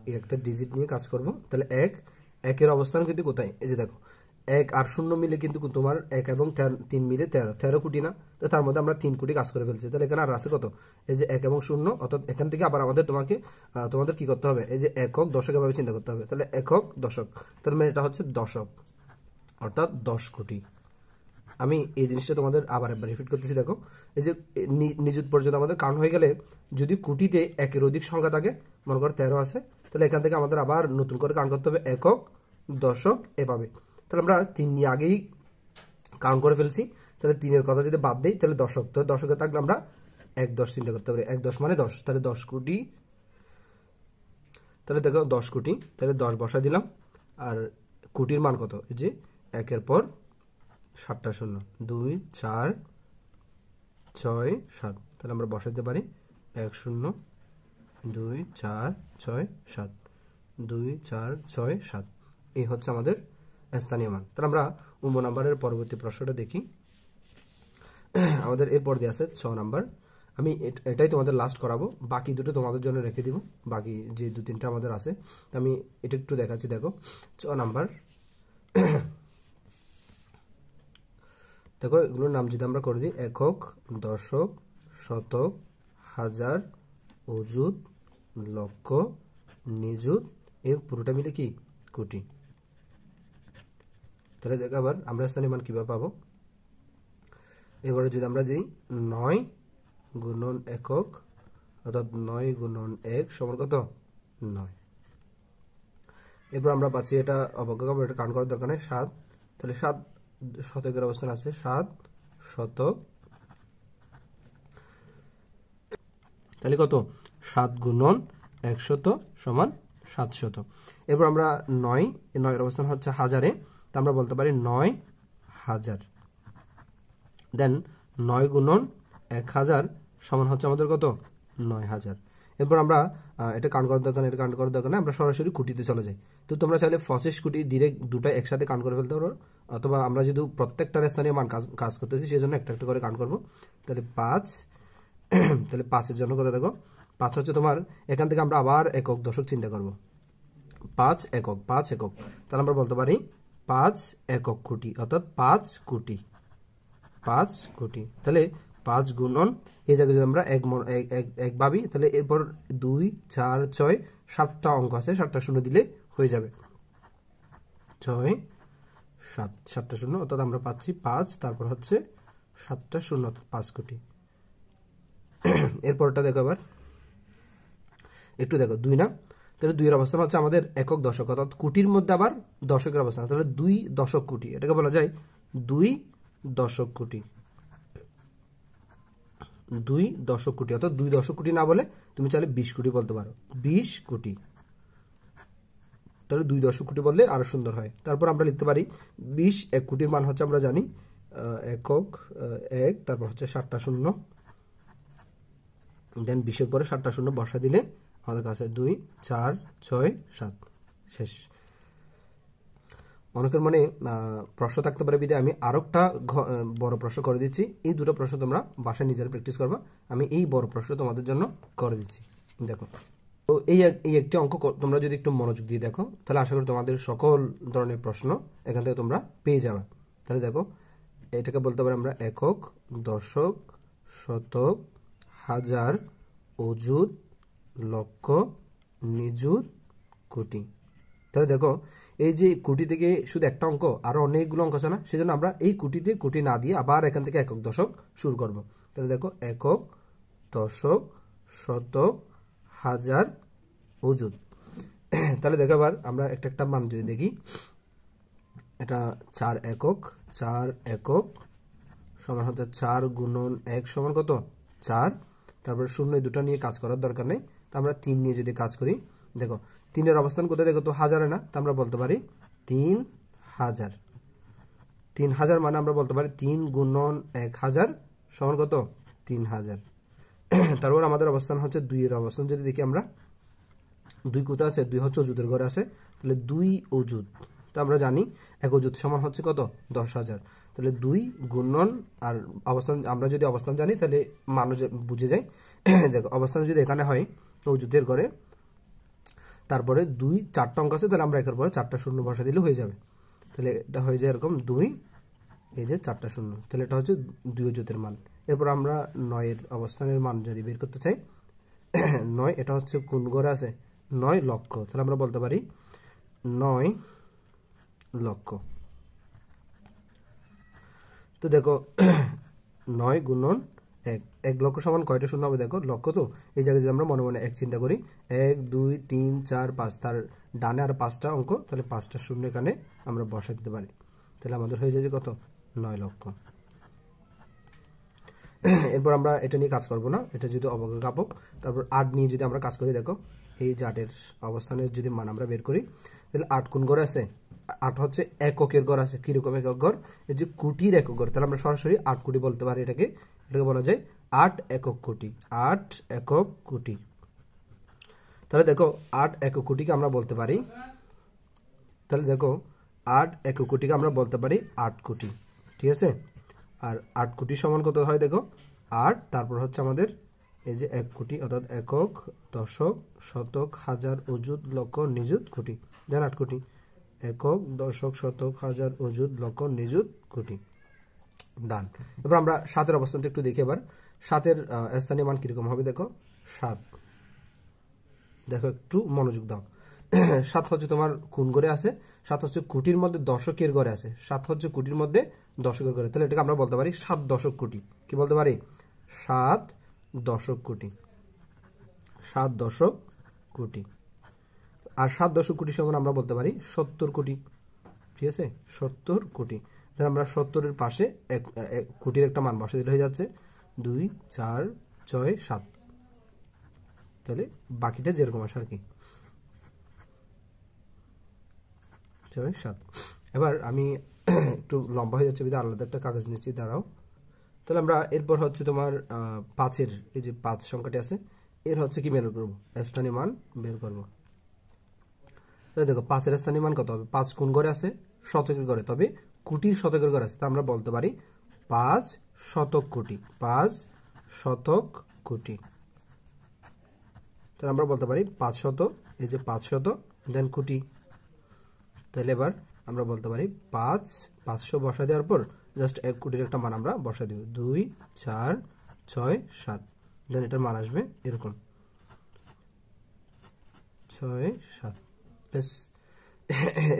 এই একটা ডিজিট নিয়ে কাজ করব। তাহলে 1-এর অবস্থান কিন্তু কোথায়? এই যে দেখো 1 আর 0 মিলে কিন্তু তোমার 1 এবং 3 মিলে 13 কোটি না, তো তার মধ্যে আমরা 3 কোটি কাজ করে ফেলছি। তাহলে এখানে আর আছে কত? এই যে 1 এবং 0, অর্থাৎ এখান থেকে আবার আমাদের তোমাদের কি করতে হবে? এই যে একক দশক এভাবে চিন্তা করতে হবে। তাহলে একক দশক, তার মানে এটা হচ্ছে দশক, অর্থাৎ 10 কোটি। আমি এই জিনিসটা তোমাদের আবার একবার রিপিট করতেছি। দেখো এই যে নিযুত পর্যন্ত আমাদের কাউন্ট হয়ে গেলে যদি কোটিতে 1-এর অধিক সংখ্যা থাকে, মনে করো 13 আছে, তাহলে এখান থেকে আমাদের আবার নতুন করে কাউন্ট করতে হবে একক দশক এভাবে। তাহলে আমরা 3 নিয়ে আগেই কাউন্ট করে ফেলছি, তাহলে 3-এর কথা যদি বাদ দেই তাহলে দশক, তো দশকে থাকলে আমরা 1 10 চিন্তা করতে পারি, 1 10 মানে 10, তাহলে 10 কোটি। তাহলে দেখো 10 কোটি, তাহলে 10 বসা দিলাম, আর কোটির মান কত? এই যে 1-এর পর 7টা শূন্য, 2 4 6 7, তাহলে আমরা বসাতে পারি 1 0 2 4 6 7। 2 4 6 7 এই হচ্ছে আমাদের স্থানীয় মান। তাহলে আমরা 9 নম্বরের পরবর্তী প্রশ্নটা দেখি। আমাদের এরপর দিয়ে আছে 6 নাম্বার। আমি এটাই তোমাদের লাস্ট করাবো, বাকি দুটো তোমাদের জন্য রেখে দিব, বাকি যে 2-3টা আমাদের আছে তো আমি এটা একটু দেখাচ্ছি। দেখো 6 নাম্বার, দেখো এগুলোর নাম যদি আমরা করে দিই একক, দশক, শতক, হাজার, অযুত, লক্ষ, নিযুত, এর পুরোটা মিলে কি কোটি। তাহলে দেখো আবার আমরা স্থানীয় মান কিভাবে পাবো। এবারে যদি আমরা দিই 9 গুণন একক, অর্থাৎ 9 গুণন 1 সমান কত 9। এরপর আমরা পাচ্ছি এটা অবজ্ঞা করবো, এটা কাউন্ট করার দরকার নেই 7। তাহলে 7 শতকের অবস্থান আছে 7 শতক, তাহলে কত 7 গুণন 100 সমান 700। এরপর আমরা 9 এর অবস্থান হচ্ছে হাজারে, তা আমরা বলতে পারি 9,000। দেন 9 গুণন 1000 সমান হচ্ছে আমাদের কত 9000। এরপর আমরা এটা কাউন্ট করার দরকার, এটা কাউন্ট করার দরকার না, আমরা সরাসরি কোটিতে চলে যাই। তো তোমরা চাইলে 25 কোটি ডিরেক্ট দুটাই একসাথে কাউন্ট করে ফেলতে পারো, অথবা আমরা যদি প্রত্যেকটার স্থানীয় মান কাজ করতেছি সেই জন্য একটা একটা করে কাউন্ট করবো। তাহলে 5, তাহলে 5-এর জন্য কত দেখো 5 হচ্ছে তোমার, এখান থেকে আমরা আবার একক দশক চিন্তা করব। 5 একক, 5 একক, তাহলে আমরা বলতে পারি 5 একক কোটি, অর্থাৎ 5 কোটি, 5 কোটি। তাহলে 5 গুণন এই জায়গায় যদি আমরা এক ভাবি, তাহলে এরপর 2 4 6 7টা অঙ্ক আছে, 7টা শূন্য দিলে হয়ে যাবে 6 7, 7টা শূন্য, অর্থাৎ আমরা পাচ্ছি 5, তারপর হচ্ছে 7টা শূন্য, অর্থাৎ 5 কোটি। এরপরটা দেখো আবার একটু দেখো 2 না, তাহলে 2 এর অবস্থান হচ্ছে আমাদের একক দশক, অর্থাৎ কোটির মধ্যে আবার দশকের অবস্থান, তাহলে 2 দশক কোটি, এটাকে বলা যায় 2 দশক কোটি, 2 দশক কোটি, অর্থাৎ 2 দশক কোটি না বলে তুমি চাইলে 20 কোটি বলতে পারো, 20 কোটি। তাহলে 2 দশক কোটি বললে আরো সুন্দর হয়। তারপর আমরা লিখতে পারি 20 এক কোটির মান হচ্ছে আমরা জানি একক 1, তারপর হচ্ছে 7টা শূন্য, দেন 20-এর পরে 7টা শূন্য বসা দিলে আমাদের কাছে 2 4 6 7 শেষ। অনেকের মনে প্রশ্ন থাকতে পারে বিধে আমি আরেকটা বড় প্রশ্ন করে দিচ্ছি, এই দুটো প্রশ্ন তোমরা বাসায় নিজেরা প্র্যাকটিস করবা, আমি এই বড় প্রশ্ন তোমাদের জন্য করে দিচ্ছি। দেখো তো এই একটি অঙ্ক তোমরা যদি একটু মনোযোগ দিয়ে দেখো, তাহলে আশা করি তোমাদের সকল ধরনের প্রশ্ন এখান থেকে তোমরা পেয়ে যাবে। তাহলে দেখো এটাকে বলতে পারি আমরা একক, দশক, শতক, হাজার, অযুত, লক্ষ, নিযুত, কোটি। তাহলে দেখো এই যে কোটি থেকে শুধু একটা অঙ্ক, আরো অনেকগুলো অঙ্ক আছে না, সেজন্য আমরা এই কোটিতে কোটি না দিয়ে আবার এখান থেকে একক দশক শুরু করব। তাহলে দেখো একক, দশক, শতক, হাজার, অযুত। তাহলে দেখো আবার আমরা একটা একটা মান যদি দেখি, এটা 4 একক, 4 একক সমান হচ্ছে 4 গুণন 1 সমান কত 4, তারপর শূন্য দুটো নিয়ে কাজ করার দরকার নেই, তো আমরা 3 নিয়ে যদি কাজ করি, দেখো 3-এর অবস্থান কোথায় দেখো তো হাজারে না, তো আমরা বলতে পারি 3000। 3000 মানে আমরা বলতে পারি 3 গুণন 1000 সমান কত 3000। তারপর আমাদের অবস্থান হচ্ছে 2-এর অবস্থান যদি দেখি আমরা, 2 কোথায় আছে, 2 হচ্ছে অযুতের ঘরে আছে, তাহলে 2 অযুত, তো আমরা জানি এক অযুত সমান হচ্ছে কত 10,000। তাহলে 2 গুণন আর অবস্থান, আমরা যদি অবস্থান জানি তাহলে মানুষ বুঝে যায়। দেখো অবস্থান যদি এখানে হয় অযুতের ঘরে, তারপরে 2 4টা অঙ্ক আছে, তাহলে আমরা একের পরে 4টা শূন্য বসা দিলে হয়ে যাবে। তাহলে এটা হয়ে যায় এরকম 2 এই যে 4টা শূন্য, তাহলে এটা হচ্ছে 2 অযুতের মান। এরপর আমরা 9-এর অবস্থানের মান যদি বের করতে চাই, 9 এটা হচ্ছে কোন ঘরে আছে 9 লক্ষ, তাহলে আমরা বলতে পারি 9 লক্ষ। তো দেখো 9 গুণন 1, 1 লক্ষ সমান কয়টা শূন্য হবে দেখো, লক্ষ, তো এই জায়গায় যদি আমরা মনে মনে 1 চিন্তা করি, 1 2 3 4 5, তার ডানে আর 5টা অঙ্ক, তাহলে 5টা শূন্য এখানে আমরা বসা দিতে পারি, তাহলে আমাদের হয়ে যায় কত 9 লক্ষ। এরপর আমরা এটা নিয়ে কাজ করব না, এটা যদি অবজ্ঞাপক। তারপর 8 নিয়ে যদি আমরা কাজ করি, দেখো এই যে 8-এর অবস্থানের যদি মান আমরা বের করি, তাহলে 8 কোন ঘরে আছে, 8 হচ্ছে এককের ঘর আছে, কিরকম একক ঘর, এই যে কোটির একক ঘর, তাহলে আমরা সরাসরি 8 কোটি বলতে পারি, এটাকে বলা যায় 8 একক কোটি, 8 একক কোটি। তাহলে দেখো 8 একক কোটিকে আমরা বলতে পারি, তাহলে দেখো 8 একক কোটিকে আমরা বলতে পারি 8 কোটি, ঠিক আছে। আর 8 কোটি সমান কত হয় দেখো 8, তারপর হচ্ছে আমাদের এই যে 1 কোটি অর্থাৎ একক, দশক, শতক, হাজার, অযুত, লক্ষ, নিযুত, কোটি, দেন 8 কোটি। একক, দশক, শতক, হাজার, অযুত, লক্ষ, নিযুত, কোটি, ডান। এবার আমরা 7-এর অবস্থানটা একটু দেখি। এবার 7-এর স্থানীয় মান কিরকম হবে দেখো 7, দেখো একটু মনোযোগ দাও। 7 হচ্ছে তোমার কোন ঘরে আছে, 7 হচ্ছে কোটির মধ্যে দশকের ঘরে আছে, 7 হচ্ছে কোটির মধ্যে দশকের ঘরে, তাহলে এটাকে আমরা বলতে পারি 7 দশক কোটি। কি বলতে পারি 7 দশক কোটি, 7 দশক কোটি। আর 7 দশক কোটি সমান আমরা বলতে পারি 70 কোটি, ঠিক আছে, 70 কোটি। তাহলে আমরা 70-এর পাশে এক কোটির একটা মান বসে দিলে হয়ে যাচ্ছে 2, 4, 6, 7, তাহলে বাকিটা যেরকম আসে আর কি 6, 7। এবার আমি একটু লম্বা হয়ে যাচ্ছে বিধায় আলাদা একটা কাগজ নিচ্ছি, দাঁড়াও। তাহলে আমরা এরপর হচ্ছে তোমার 5-এর এই যে 5 সংখ্যাটি আছে এর হচ্ছে কি বের করবো, স্থানীয় মান বের করবো। তাহলে দেখো 5-এর স্থানীয় মান কত হবে, 5 কোন ঘরে আছে, শতকের ঘরে, তবে কোটির শতকের ঘরে আছে, তা আমরা বলতে পারি 5 শতক কোটি, 5 শতক কোটি। তাহলে আমরা বলতে পারি 500, এই যে 500 দেন কোটি। তাহলে এবার আমরা বলতে পারি 500 বসা দেওয়ার পর জাস্ট 1 কোটির একটা মান আমরা বসা দিব, 2, 4, 6, 7, দেন এটার মান আসবে এরকম 6, 7। বেশ,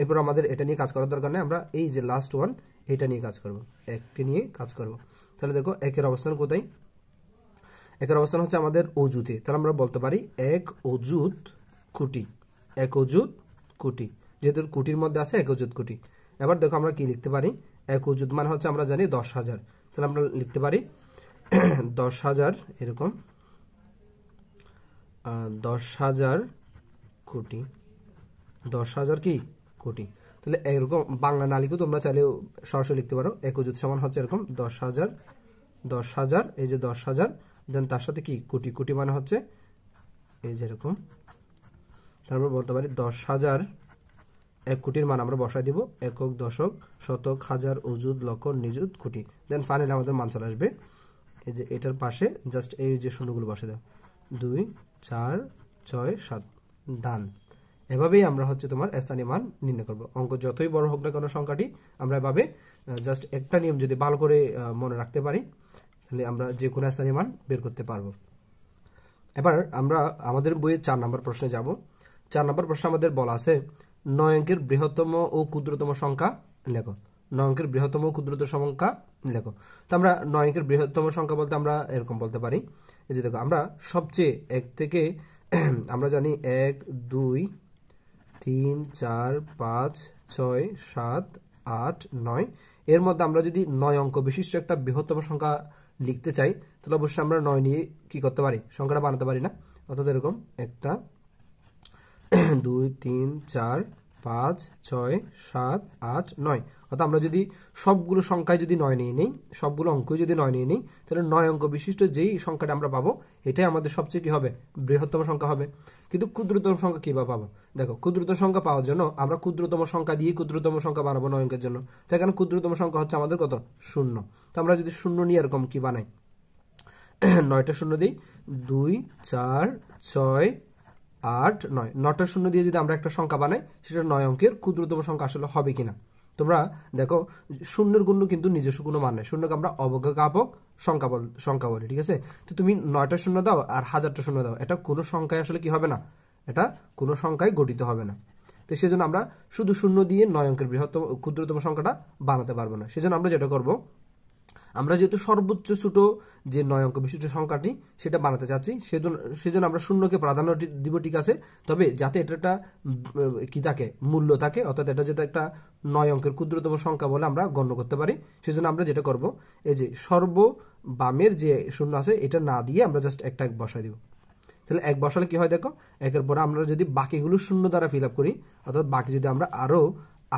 এরপর আমাদের এটা নিয়ে কাজ করার দরকার নেই, আমরা এই যে লাস্ট ওয়ান এটা নিয়ে কাজ করব, 1কে নিয়ে কাজ করব। তাহলে দেখো 1-এর অবস্থান কোথায়, 1-এর অবস্থান হচ্ছে আমাদের অযুতে, তাহলে আমরা বলতে পারি 1 অযুত কোটি, 1 অযুত কোটি, যেহেতু কোটির মধ্যে আছে 1 অযুত কোটি। এবার দেখো আমরা কি লিখতে পারি, 1 অযুত মানে হচ্ছে আমরা জানি 10,000, তাহলে আমরা লিখতে পারি 10,000 এরকম 10,000 কোটি, 10,000 কি কোটি। তাহলে এরকম বাংলা না লিখেও তোমরা চাইলেও সরাসরি লিখতে পারো, 1 অযুত সমান হচ্ছে এরকম 10,000, 10,000, এই যে 10,000 দেন তার সাথে কি কোটি, কোটি মানে হচ্ছে এই যে এরকম। তারপর বলতে পারি 10,000, 1 কোটির মান আমরা বসাই দিব, একক, দশক, শতক, হাজার, অযুত, লক্ষ, নিযুত, কোটি, দেন ফাইনালি আমাদের মান চলে আসবে এই যে এটার পাশে জাস্ট এই যে শূন্যগুলো বসে দাও, 2, 4, 6, 7, ডান। এভাবেই আমরা হচ্ছে তোমার স্থানীয় মান নির্ণয় করব। অঙ্ক যতই বড় হোক না কোনো সংখ্যাটি আমরা এভাবে জাস্ট একটা নিয়ম যদি ভালো করে মনে রাখতে পারি তাহলে আমরা যে কোনো স্থানীয় মান বের করতে পারবো। এবার আমরা আমাদের বইয়ের 4 নম্বর প্রশ্নে যাব। 4 নম্বর প্রশ্নে আমাদের বলা আছে 9 অঙ্কের বৃহত্তম ও ক্ষুদ্রতম সংখ্যা লেখো। 9 অঙ্কের বৃহত্তম ও ক্ষুদ্রতম সংখ্যা লেখো। তো আমরা 9 অঙ্কের বৃহত্তম সংখ্যা বলতে আমরা এরকম বলতে পারি, এই যে দেখো আমরা সবচেয়ে 1 থেকে আমরা জানি 1, 2, 3, 4, 5, 6, 7, 8, 9, এর মধ্যে আমরা যদি 9 অঙ্ক বিশিষ্ট একটা বৃহত্তম সংখ্যা লিখতে চাই তাহলে অবশ্যই আমরা 9 নিয়ে কি করতে পারি, সংখ্যাটা বানাতে পারি না। অর্থাৎ এরকম 1, 2, 3, 4, 5, 6, 7, 8, 9, অর্থাৎ আমরা যদি সবগুলো সংখ্যায় যদি 9 নিয়ে নিই, সবগুলো অঙ্ক যদি 9 নিয়ে নিই তাহলে 9 অঙ্ক বিশিষ্ট যেই সংখ্যাটা আমরা পাবো এটাই আমাদের সবচেয়ে কি হবে, বৃহত্তম সংখ্যা হবে। কিন্তু ক্ষুদ্রতম সংখ্যা কিভাবে পাবো, দেখো ক্ষুদ্রতম সংখ্যা পাওয়ার জন্য আমরা ক্ষুদ্রতম সংখ্যা দিয়ে ক্ষুদ্রতম সংখ্যা বানাবো 9 অঙ্কের জন্য। তো এখানে ক্ষুদ্রতম সংখ্যা হচ্ছে আমাদের কত, 0। তো আমরা যদি 0 নিয়ে এরকম কি বানাই, 9টা 0 দিই, 2, 4, 6, 8, 9, 9টা 0 দিয়ে যদি আমরা একটা সংখ্যা বানাই সেটা 9 অঙ্কের ক্ষুদ্রতম সংখ্যা আসলে হবে কিনা। তোমরা দেখো শূন্যের গুণ কিন্তু নিজস্ব কোনো মান নেই, শূন্যকে আমরা অবজ্ঞাপক সংখ্যা বলি, ঠিক আছে। তো তুমি 9টা 0 দাও আর 1000টা 0 দাও, এটা কোনো সংখ্যায় আসলে কি হবে না, এটা কোনো সংখ্যায় গঠিত হবে না। তো সেজন্য আমরা শুধু 0 দিয়ে 9 অঙ্কের ক্ষুদ্রতম সংখ্যাটা বানাতে পারবো না। সেজন্য আমরা যেটা করব, আমরা যেহেতু সর্বোচ্চ ছোট যে 9 অঙ্ক বিশিষ্ট সংখ্যাটি সেটা বানাতে চাচ্ছি, সেজন্য আমরা 0কে প্রাধান্য দিব, ঠিক আছে। তবে যাতে এটা একটা কি থাকে, মূল্য থাকে, অর্থাৎ এটা যেটা একটা 9 অঙ্কের ক্ষুদ্রতম সংখ্যা বলে আমরা গণ্য করতে পারি, সেজন্য আমরা যেটা করব, এই যে সর্ববামের যে 0 আছে এটা না দিয়ে আমরা জাস্ট একটা 1 বসাই দিব। তাহলে 1 বসালে কি হয় দেখো, 1-এর পরে আমরা যদি বাকিগুলো 0 দ্বারা ফিল আপ করি, অর্থাৎ বাকি যদি আমরা আরো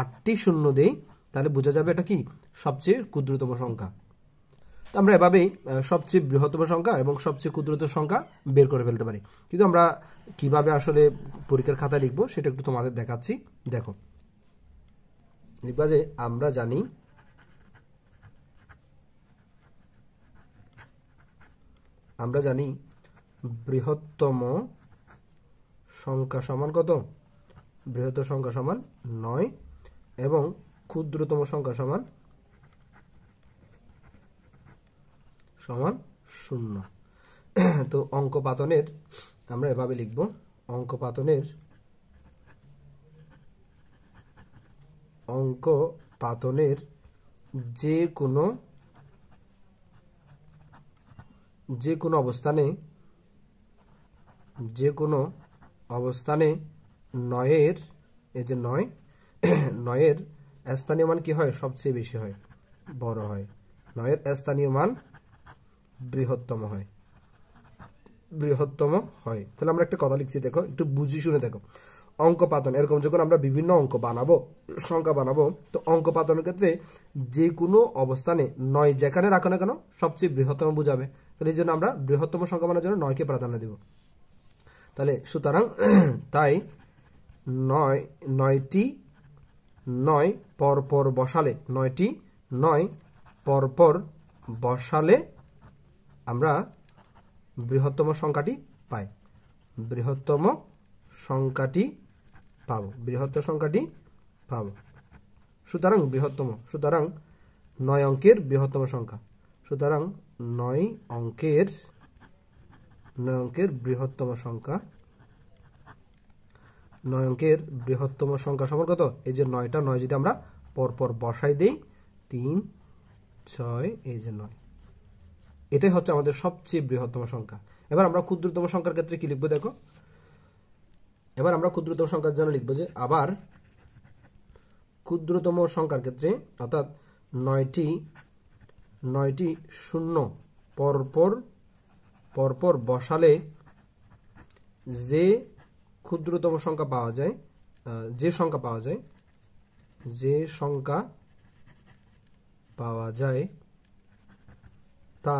8টি 0 দেই তাহলে বোঝা যাবে এটা কি সবচেয়ে ক্ষুদ্রতম সংখ্যা। তো আমরা এভাবেই সবচেয়ে বৃহত্তম সংখ্যা এবং সবচেয়ে ক্ষুদ্রতম সংখ্যা বের করে ফেলতে পারি। কিন্তু আমরা কিভাবে আসলে পরীক্ষার খাতায় লিখবো সেটা একটু তোমাদের দেখাচ্ছি। দেখো, লিখবা যে আমরা জানি বৃহত্তম সংখ্যা সমান কত? বৃহত্তম সংখ্যা সমান 9 এবং ক্ষুদ্রতম সংখ্যা সমান 0। তো অঙ্ক পাতনের আমরা এভাবে লিখব, অঙ্ক পাতনের যে কোনো অবস্থানে 9-এর এই যে 9-এর স্থানীয় মান কি হয়? সবচেয়ে বেশি হয়, বড় হয়। 9-এর স্থানীয় মান বৃহত্তম হয়। তাহলে আমরা একটা কথা লিখছি, দেখো একটু বুঝি শুনে দেখো। অঙ্ক পাতন, এরকম যখন আমরা বিভিন্ন অঙ্ক বানাবো, সংখ্যা বানাবো, তো অঙ্ক পাতনের ক্ষেত্রে যে কোনো অবস্থানে 9 যেখানে রাখো না কেন সবচেয়ে বৃহত্তম বুঝাবে। তাহলে এই জন্য আমরা বৃহত্তম সংখ্যা বানানোর জন্য 9কে প্রাধান্য দেব। তাহলে সুতরাং তাই 9টি 9 পরপর বসালে 9টি 9 পরপর বসালে আমরা বৃহত্তম সংখ্যাটি পাই, বৃহত্তম সংখ্যাটি পাবো। সুতরাং 9 অঙ্কের বৃহত্তম সংখ্যা, সুতরাং 9 অঙ্কের বৃহত্তম সংখ্যা, 9 অঙ্কের বৃহত্তম সংখ্যা সমান কত? এই যে 9টা 9 যদি আমরা পরপর বসাই দেই, 3 6 এই যে 9, এটাই হচ্ছে আমাদের সবচেয়ে বৃহত্তম সংখ্যা। এবার আমরা ক্ষুদ্রতম সংখ্যার ক্ষেত্রে কি লিখবো দেখো। এবার আমরা ক্ষুদ্রতম সংখ্যার জন্য লিখবো যে আবার ক্ষুদ্রতম সংখ্যার ক্ষেত্রে অর্থাৎ 9টি শূন্য পরপর বসালে যে ক্ষুদ্রতম সংখ্যা পাওয়া যায়, যে সংখ্যা পাওয়া যায় তা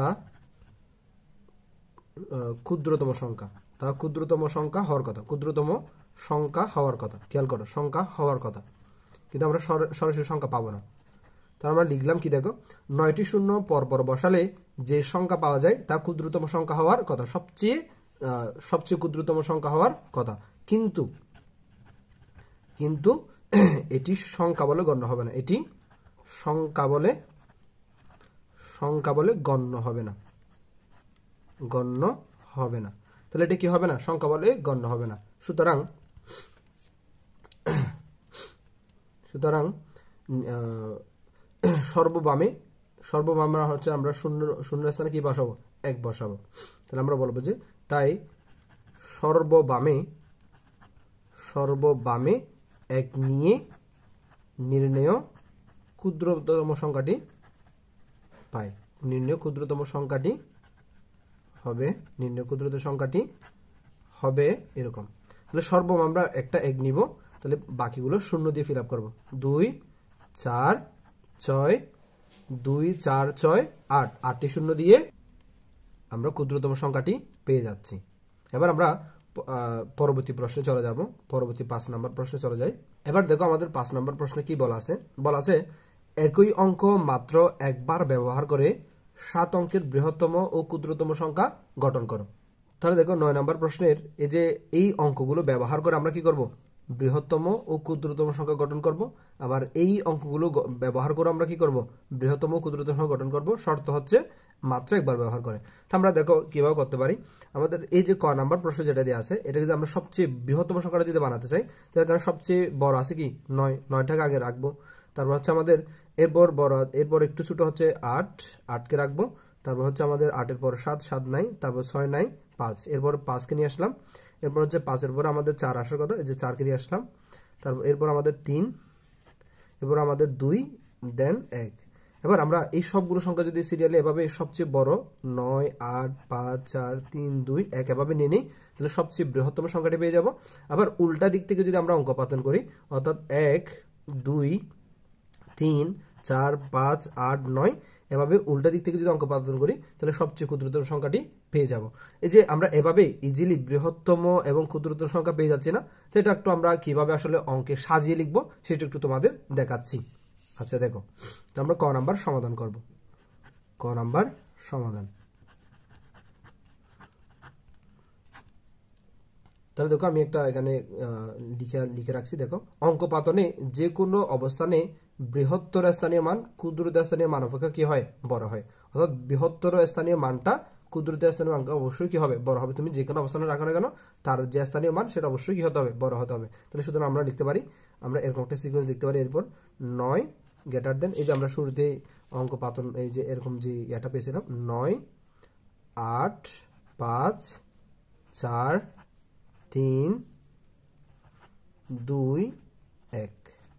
ক্ষুদ্রতম সংখ্যা হওয়ার কথা। খেয়াল করো, সংখ্যা হওয়ার কথা, কিন্তু আমরা সরাসরি সংখ্যা পাবো না। তার আমরা লিখলাম কি দেখো, 9টি শূন্য পরপর বসালে যে সংখ্যা পাওয়া যায় তা ক্ষুদ্রতম সংখ্যা হওয়ার কথা, সবচেয়ে ক্ষুদ্রতম সংখ্যা হওয়ার কথা। কিন্তু এটি সংখ্যা বলে গণ্য হবে না, এটি সংখ্যা বলে গণ্য হবে না। তাহলে এটা কি হবে না? সংখ্যা বলে গণ্য হবে না। সুতরাং সর্ববামে হচ্ছে আমরা শূন্য স্থানে কি বসাবো? 1 বসাবো। তাহলে আমরা বলবো যে তাই সর্ববামে 1 নিয়ে নির্ণেয় ক্ষুদ্রতম সংখ্যাটি পাই। নির্ণেয় ক্ষুদ্রতম সংখ্যাটি হবে এরকম। তাহলে সর্বম আমরা একটা 1 নিব, তাহলে বাকিগুলো শূন্য দিয়ে ফিল আপ করবো। 2 4 6 2 4 6 8, 8টি শূন্য দিয়ে আমরা ক্ষুদ্রতম সংখ্যাটি পেয়ে যাচ্ছি। এবার আমরা পরবর্তী প্রশ্নে চলে যাব, পরবর্তী 5 নম্বর প্রশ্নে চলে যাই। এবার দেখো আমাদের 5 নম্বর প্রশ্নে কি বলা আছে, একই অঙ্ক মাত্র একবার ব্যবহার করে 7 অঙ্কের বৃহত্তম ও ক্ষুদ্রতম সংখ্যা গঠন করো। তাহলে দেখো 9 নম্বর প্রশ্নের এই অঙ্কগুলো ব্যবহার করে আমরা কি করব? বৃহত্তম ও ক্ষুদ্রতম সংখ্যা গঠন করব। আবার এই অঙ্কগুলো ব্যবহার করে আমরা কি করব? বৃহত্তম ও ক্ষুদ্রতম সংখ্যা গঠন করব। শর্ত হচ্ছে মাত্র একবার ব্যবহার করে। তো আমরা দেখো কিভাবে করতে পারি। আমাদের এই যে ক নাম্বার প্রশ্ন যেটা দেওয়া আছে, এটাকে যদি আমরা সবচেয়ে বৃহত্তম সংখ্যাটা যদি বানাতে চাই, তাহলে সবচেয়ে বড় আছে কি 9, 9টাকে আগে রাখবো। তারপর হচ্ছে আমাদের এরপর একটু ছোট হচ্ছে 8, 8কে রাখবো। তারপর হচ্ছে আমাদের 8-এর পর 7, 7 নাই, তারপর 6 নাই, 5, এরপর 5কে নিয়ে আসলাম। এরপর হচ্ছে 5-এর পরে আমাদের 4 আসার কথা, এই যে 4কে নিয়ে আসলাম। তারপর এরপর আমাদের 3, এরপর আমাদের 2, দেন 1। এবার আমরা এই সবগুলো সংখ্যা যদি সিরিয়ালে এভাবে সবচেয়ে বড় 9, 8, 5, 4, 3, 2, 1 এভাবে নিয়ে নিই, তাহলে সবচেয়ে বৃহত্তম সংখ্যাটি পেয়ে যাব। আবার উল্টা দিক থেকে যদি আমরা অঙ্ক পাতন করি, অর্থাৎ 1, 2, 3, 4, 5, 8, 9 এভাবে উল্টা দিক থেকে যদি অঙ্ক পাতন করি তাহলে সবচেয়ে ক্ষুদ্রতম সংখ্যাটি পেয়ে যাব। এই যে আমরা এভাবে ইজিলি বৃহত্তম এবং ক্ষুদ্রতম সংখ্যা পেয়ে যাচ্ছি না, তো এটা একটু আমরা কিভাবে আসলে অঙ্কে সাজিয়ে লিখবো সেটা একটু তোমাদের দেখাচ্ছি। আচ্ছা দেখো, তো আমরা ক নাম্বার সমাধান করব। ক নাম্বার সমাধান। তাহলে দেখো আমি একটা এখানে লিখে রাখছি। দেখো, অঙ্ক পাতনে যে কোনো অবস্থানে বৃহত্তর স্থানীয় মান ক্ষুদ্রতর স্থানীয় মান অপেক্ষা কি হয়, বড় হয়। অর্থাৎ বৃহত্তর স্থানীয় মানটা ক্ষুদ্রতর স্থানীয় মান অবশ্যই কি হবে, বড় হবে। তুমি যে কোনো অবস্থানে রাখো না কেন, তার যে স্থানীয় মান সেটা অবশ্যই কি হতে হবে, বড় হতে হবে। তাহলে সুতরাং আমরা লিখতে পারি, আমরা এরকম একটা সিকোয়েন্স লিখতে পারি। এরপর 9 গ্রেটার দেন, এই যে আমরা শুরুতেই অঙ্ক পাতন এই যে এরকম যে এটা পেয়েছিলাম, 9 8 5 4 3 2 1।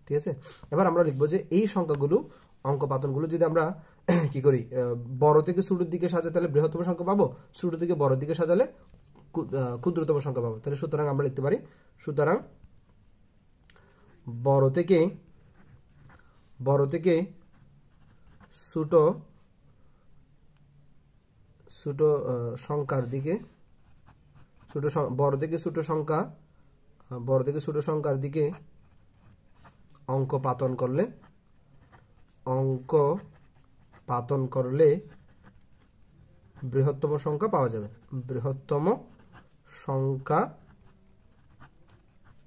ঠিক আছে, এবার আমরা লিখবো যে এই সংখ্যাগুলো অঙ্ক পাতনগুলো যদি আমরা কি করি, বড় থেকে ছোটোর দিকে সাজাই তাহলে বৃহত্তম সংখ্যা পাবো, ছোট থেকে বড় দিকে সাজালে ক্ষুদ্রতম সংখ্যা পাবো। তাহলে সুতরাং আমরা লিখতে পারি, সুতরাং বড় থেকে ছোট সংখ্যার দিকে বড় থেকে ছোট সংখ্যার দিকে অঙ্ক পাতন করলে বৃহত্তম সংখ্যা পাওয়া যাবে। বৃহত্তম সংখ্যা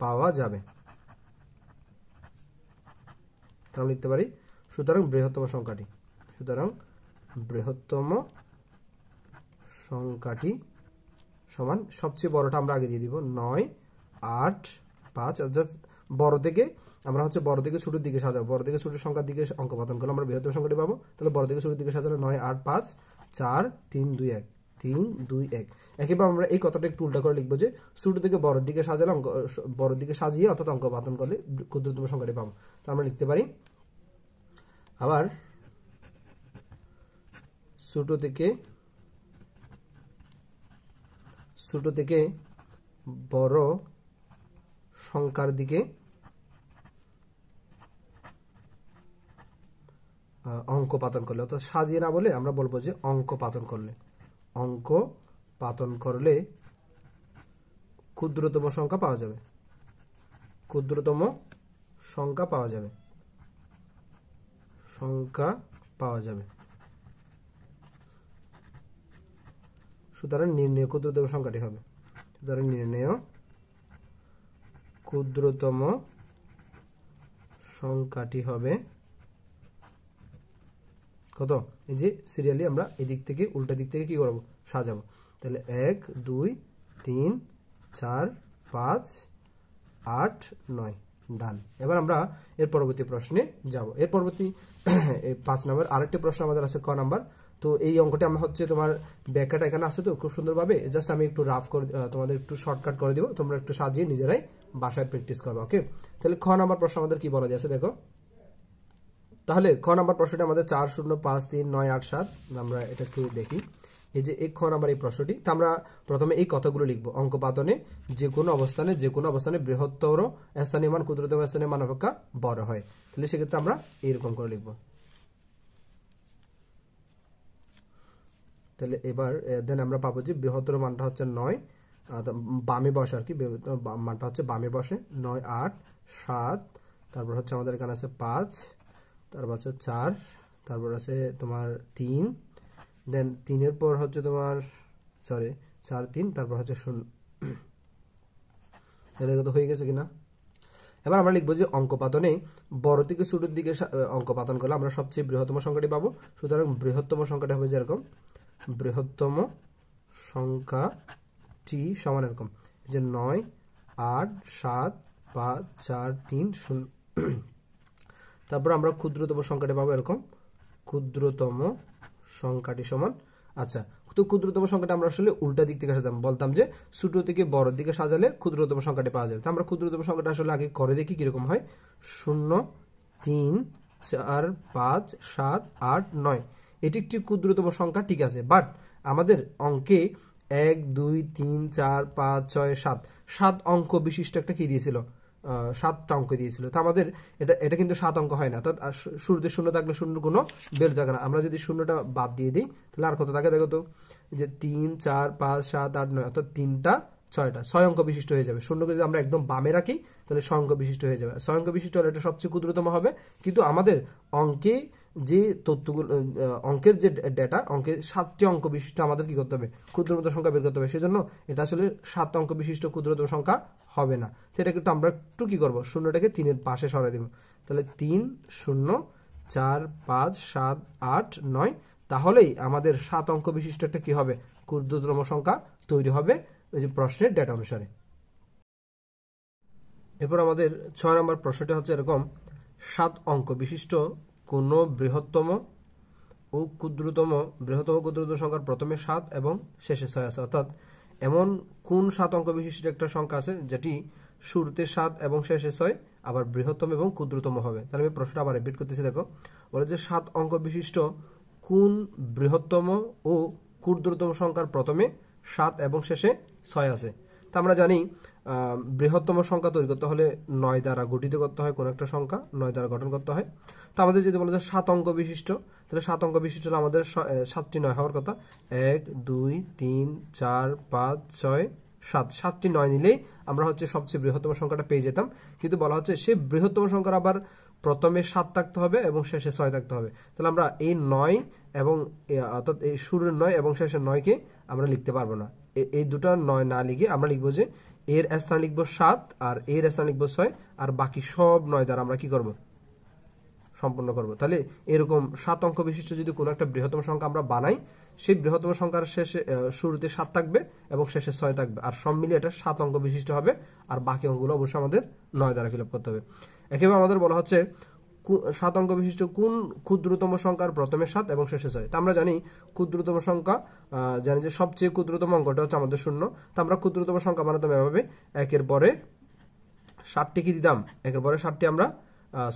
পাওয়া যাবে। তাহলে লিখতে পারি, সুতরাং বৃহত্তম সংখ্যাটি সমান, সবচেয়ে বড়টা আমরা আগে দিয়ে দিব, 9 8 5। জাস্ট বড় থেকে আমরা বড় থেকে ছোটোর দিকে সাজাবো, বড় থেকে ছোট সংখ্যার দিকে অঙ্ক পাতন করলে আমরা বৃহত্তম সংখ্যাটি পাবো। তাহলে বড় থেকে ছোটোর দিকে সাজালে 9 8 5 4 3 2 1 3 2 1। একইভাবে আমরা এই কথাটা একটু উল্টা করে লিখবো যে ছোট থেকে বড় দিকে সাজালে বড় দিকে সাজিয়ে অর্থাৎ অঙ্ক পাতন করলে ক্ষুদ্রতম সংখ্যাটি পাবো। তো আমরা লিখতে পারি আবার, ছোট থেকে বড় সংখ্যার দিকে অঙ্ক পাতন করলে, অর্থাৎ সাজিয়ে না বলে আমরা বলবো যে অঙ্ক পাতন করলে ক্ষুদ্রতম সংখ্যা পাওয়া যাবে। সুতরাং নির্ণয় ক্ষুদ্রতম সংখ্যাটি হবে। সুতরাং নির্ণয় ক্ষুদ্রতম সংখ্যাটি হবে কত, এই যে সিরিয়ালি আমরা এদিক থেকে উল্টা দিক থেকে কি করব, সাজাবো। তাহলে 1 2 3 4 5 8 9 ডান। এবার আমরা এর পরবর্তী প্রশ্নে যাব। এর পরবর্তী 5 নম্বর আরেকটি প্রশ্ন আমাদের আছে, ক নাম্বার। তো এই অঙ্কটা আমরা তোমার ব্যাখ্যাটা এখানে আছে তো খুব সুন্দরভাবে, জাস্ট আমি একটু রাফ করে তোমাদের একটু শর্টকাট করে দিব, তোমরা একটু সাজিয়ে নিজেরাই বাসায় প্র্যাকটিস করবে। ওকে, তাহলে খ নাম্বার প্রশ্ন আমাদের কি বলা যাচ্ছে দেখো। তাহলে খ নাম্বার প্রশ্নটা আমাদের 4 0 5 3 9 8 7। আমরা এটা একটু দেখি, এই যে খ নাম্বার এই প্রশ্নটি। তো আমরা প্রথমে এই কথাগুলো লিখবো, অঙ্ক পাতনে যে কোনো অবস্থানে বৃহত্তর স্থানীয় মান ক্ষুদ্রতম স্থানীয় মান অপেক্ষা বড় হয়। তাহলে সেক্ষেত্রে আমরা এইরকম করে লিখবো। তাহলে এবার দেন আমরা পাবো যে বৃহত্তর মানটা হচ্ছে 9, বামে বসে আর কি, মানটা হচ্ছে বামে বসে, 9 8 7। তারপর হচ্ছে আমাদের এখানে আছে 5, তারপর হচ্ছে 4, তারপর আছে তোমার 3, দেন 3 পর হচ্ছে তোমার 4 3, তারপর হচ্ছে 0। তাহলে কত হয়ে গেছে কিনা। এবার আমরা লিখবো যে অঙ্ক পাতনে বড় থেকে ছোটোর দিকে অঙ্ক পাতন করলে আমরা সবচেয়ে বৃহত্তম সংখ্যাটি পাবো। সুতরাং বৃহত্তম সংখ্যাটি হবে যেরকম, বৃহত্তম সংখ্যাটি সমান এরকম যে 9 8 7 5 4 3 0। তারপর আমরা ক্ষুদ্রতম সংখ্যাটি পাবো এরকম, ক্ষুদ্রতম সংখ্যাটি সমান, আচ্ছা তো ক্ষুদ্রতম সংখ্যাটা আমরা আসলে উল্টা দিক থেকে সাজাম, বলতাম যে ছোট থেকে বড় দিকে সাজালে ক্ষুদ্রতম সংখ্যাটি পাওয়া যাবে। তো আমরা ক্ষুদ্রতম সংখ্যাটা আসলে আগে করে দেখি কিরকম হয়। 0 3 4 5 7 8 9, এটি একটি ক্ষুদ্রতম সংখ্যা, ঠিক আছে। বাট আমাদের অঙ্কে 1 2 3 4 5 6 7 অঙ্ক বিশিষ্ট একটা কি দিয়েছিল, 7টা অঙ্ক দিয়েছিল। তো আমাদের এটা কিন্তু 7 অঙ্ক হয় না, অর্থাৎ শুরুতে শূন্য থাকলে শূন্যর কোনো বের থাকে না। আমরা যদি শূন্যটা বাদ দিয়ে দিই তাহলে আর কত থাকে দেখো তো, যে 3 4 5 7 8 9, অর্থাৎ 3টা 6টা 6 অঙ্ক বিশিষ্ট হয়ে যাবে। শূন্যকে যদি আমরা একদম বামে রাখি তাহলে 6 অঙ্ক বিশিষ্ট হয়ে যাবে। 6 অঙ্ক বিশিষ্ট হলে এটা সবচেয়ে ক্ষুদ্রতম হবে, কিন্তু আমাদের অঙ্কে যে তথ্যগুলো, অঙ্কের যে ডেটা, অঙ্কে 7টি অঙ্ক বিশিষ্ট আমাদের কি করতে হবে, ক্ষুদ্রতম সংখ্যা বের করতে হবে। সেজন্য এটা আসলে 7 অঙ্ক বিশিষ্ট ক্ষুদ্রতম সংখ্যা হবে না। তো এটা কিন্তু আমরা একটু কি করবো, শূন্যটাকে 3-এর পাশে সরাই দেব। তাহলে 3 0 4 5 7 8 9, তাহলেই আমাদের 7 অঙ্ক বিশিষ্ট একটা কি হবে, ক্ষুদ্রতম সংখ্যা তৈরি হবে ওই যে প্রশ্নের ডেটা অনুসারে। এরপর আমাদের 6 নম্বর প্রশ্নটা হচ্ছে এরকম, 7 অঙ্ক বিশিষ্ট কোন বৃহত্তম ও ক্ষুদ্রতম সংখ্যার প্রথমে 7 এবং শেষে 6 আছে। অর্থাৎ এমন কোন 7 অঙ্ক বিশিষ্ট একটা সংখ্যা আছে যেটি শুরুতে 7 এবং শেষে 6 আবার বৃহত্তম এবং ক্ষুদ্রতম হবে। তাহলে আমি প্রশ্নটা আবার রিপিট করতেছি, দেখো বলে যে 7 অঙ্ক বিশিষ্ট কোন বৃহত্তম ও ক্ষুদ্রতম সংখ্যার প্রথমে 7 এবং শেষে 6 আছে। তা আমরা জানি বৃহত্তম সংখ্যা তৈরি করতে হলে 9 দ্বারা গঠিত করতে হয়, কোন একটা সংখ্যা 9 দ্বারা গঠন করতে হয়। তো আমাদের যদি বলা যায় 7 অঙ্ক বিশিষ্ট, তাহলে 7 অঙ্ক বিশিষ্ট হলে আমাদের 7টি 9 হওয়ার কথা। 1 2 3 4 5 6 7, 7টি 9 নিলেই আমরা হচ্ছে সবচেয়ে বৃহত্তম সংখ্যাটা পেয়ে যেতাম। কিন্তু বলা হচ্ছে সেই বৃহত্তম সংখ্যার আবার প্রথমে 7 থাকতে হবে এবং শেষে 6 থাকতে হবে। তাহলে আমরা এই 9 এবং অর্থাৎ এই শুরুর 9 এবং শেষের 9কে আমরা লিখতে পারবো না। এই দুটো 9 না লিখে আমরা লিখবো যে এর স্থান লিখবো 7 আর এর স্থান লিখবো 6, আর বাকি সব 9 দ্বারা আমরা কি করব, সম্পূর্ণ করব। তাহলে এরকম 7 অঙ্ক বিশিষ্ট যদি কোনো একটা বৃহত্তম সংখ্যা আমরা বানাই, সেই বৃহত্তম সংখ্যার শেষে শুরুতে 7 থাকবে এবং শেষে 6 থাকবে, আর সব মিলিয়ে এটা 7 অঙ্ক বিশিষ্ট হবে, আর বাকি অঙ্কগুলো অবশ্যই আমাদের 9 দ্বারা ফিল আপ করতে হবে। একেবারে আমাদের বলা হচ্ছে 7 অঙ্ক বিশিষ্ট কোন ক্ষুদ্রতম সংখ্যার প্রথমে 7 এবং শেষে 6। তা আমরা জানি ক্ষুদ্রতম সংখ্যা, জানি যে সবচেয়ে ক্ষুদ্রতম অঙ্কটা হচ্ছে আমাদের 0। তো আমরা ক্ষুদ্রতম সংখ্যা বানাতাম এভাবে, একের পরে 7টি কি দিতাম, একের পরে 7টি আমরা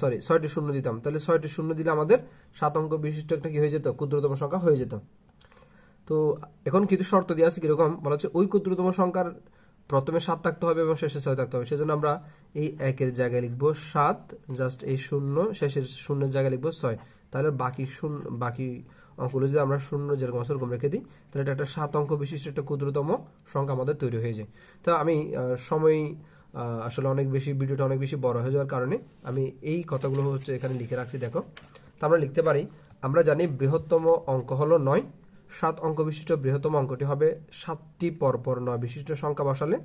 6টি শূন্য দিতাম। তাহলে 6টি শূন্য দিলে আমাদের 7 অঙ্ক বিশিষ্ট একটা কি হয়ে যেত, ক্ষুদ্রতম সংখ্যা হয়ে যেত। তো এখন কিছু শর্ত দিয়ে আছে, কিরকম বলা হচ্ছে ওই ক্ষুদ্রতম সংখ্যার প্রথমে 7 থাকতে হবে এবং শেষে 6 থাকতে হবে। সেজন্য আমরা এই 1-এর জায়গায় লিখবো 7, জাস্ট এই 0, শেষের 0-এর জায়গায় লিখবো 6। তাহলে বাকি অঙ্কগুলো যদি আমরা 0 যেরকম আছে ওরকম রেখে দিই, তাহলে এটা একটা 7 অঙ্ক বিশিষ্ট একটা ক্ষুদ্রতম সংখ্যা আমাদের তৈরি হয়ে যায়। তো আমি সময় আসলে অনেক বেশি, ভিডিওটা অনেক বেশি বড় হয়ে যাওয়ার কারণে আমি এই কথাগুলো হচ্ছে এখানে লিখে রাখছি। দেখো, তো আমরা লিখতে পারি, আমরা জানি বৃহত্তম অঙ্ক হলো 9। 7 অঙ্ক বিশিষ্ট বৃহত্তম অঙ্কটি হবে 7টি পরপর 9 বিশিষ্ট সংখ্যা বসালে,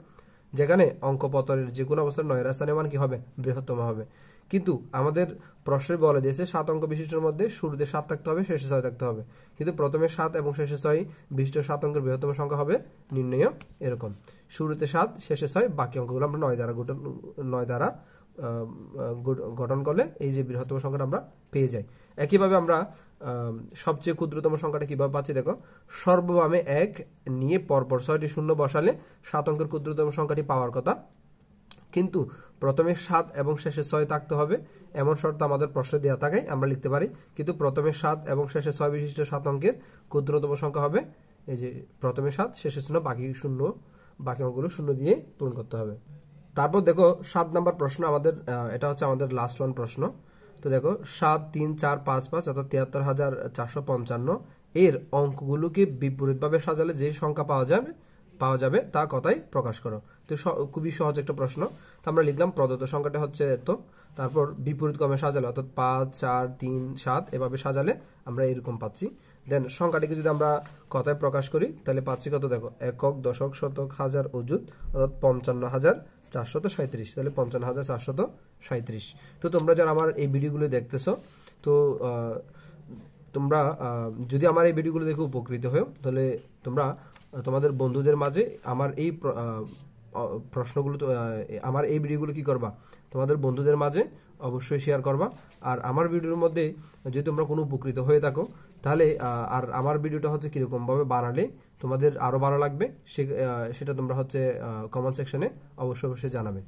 যেখানে অঙ্ক পতনের যে কোনো অবস্থায় 9-এর স্থানে মান কি হবে, বৃহত্তম হবে। কিন্তু আমাদের প্রশ্নে বলে দিয়েছে 7 অঙ্ক বিশিষ্টের মধ্যে শুরুতে 7 থাকতে হবে, শেষে 6 থাকতে হবে। কিন্তু প্রথমে 7 এবং শেষে 6 বিশিষ্ট 7 অঙ্কের বৃহত্তম সংখ্যা হবে নির্ণয় এরকম, শুরুতে 7 শেষে 6, বাকি অঙ্কগুলো আমরা 9 দ্বারা গঠন করলে এই যে বৃহত্তম সংখ্যাটা আমরা পেয়ে যাই। একইভাবে আমরা সবচেয়ে ক্ষুদ্রতম সংখ্যাটা কিভাবে পাচ্ছি, দেখো সর্ববামে 1 নিয়ে পরপর 6টি শূন্য বসালে 7 অঙ্কের ক্ষুদ্রতম সংখ্যাটি পাওয়ার কথা, কিন্তু প্রথমে 7 এবং শেষে 6 থাকতে হবে এমন শর্ত আমাদের প্রশ্নে দেওয়া থাকায় আমরা লিখতে পারি, কিন্তু প্রথমে 7 এবং শেষে 6 বিশিষ্ট 7 অঙ্কের ক্ষুদ্রতম সংখ্যা হবে এই যে প্রথমে 7 শেষে 0, বাকি অঙ্কগুলো 0 দিয়ে পূরণ করতে হবে। তারপর দেখো 7 নম্বর প্রশ্ন আমাদের, এটা হচ্ছে আমাদের লাস্ট ওয়ান প্রশ্ন। তো দেখো 7 3 4 5 5 অর্থাৎ 73,455 এর অঙ্কগুলোকে বিপরীতভাবে সাজালে যে সংখ্যা পাওয়া যাবে তা কথাই প্রকাশ করো। তো খুবই সহজ একটা প্রশ্ন। তো আমরা লিখলাম প্রদত্ত সংখ্যাটা হচ্ছে এত, তারপর বিপরীত ক্রমে সাজালে অর্থাৎ 5 4 3 7 এভাবে সাজালে আমরা এরকম পাচ্ছি। দেন সংখ্যাটিকে যদি আমরা কথায় প্রকাশ করি তাহলে পাচ্ছি কত, দেখো একক, দশক, শতক, হাজার, অযুত, অর্থাৎ 55,437। তাহলে 55,437। তো তোমরা যারা আমার এই ভিডিওগুলো দেখতেছো, তো তোমরা যদি আমার এই ভিডিওগুলো দেখে উপকৃত হও, তাহলে তোমরা তোমাদের বন্ধুদের মাঝে আমার এই প্রশ্নগুলো, আমার এই ভিডিওগুলো কি করবা, তোমাদের বন্ধুদের মাঝে অবশ্যই শেয়ার করবা। আর আমার ভিডিওর মধ্যে যদি তোমরা কোনো উপকৃত হয়ে থাকো, তাহলে আর আমার ভিডিওটা হচ্ছে কিরকম ভাবে বানালে তোমাদের আরো ভালো লাগবে সেটা তোমরা হচ্ছে কমেন্ট সেকশনে অবশ্যই জানাবে।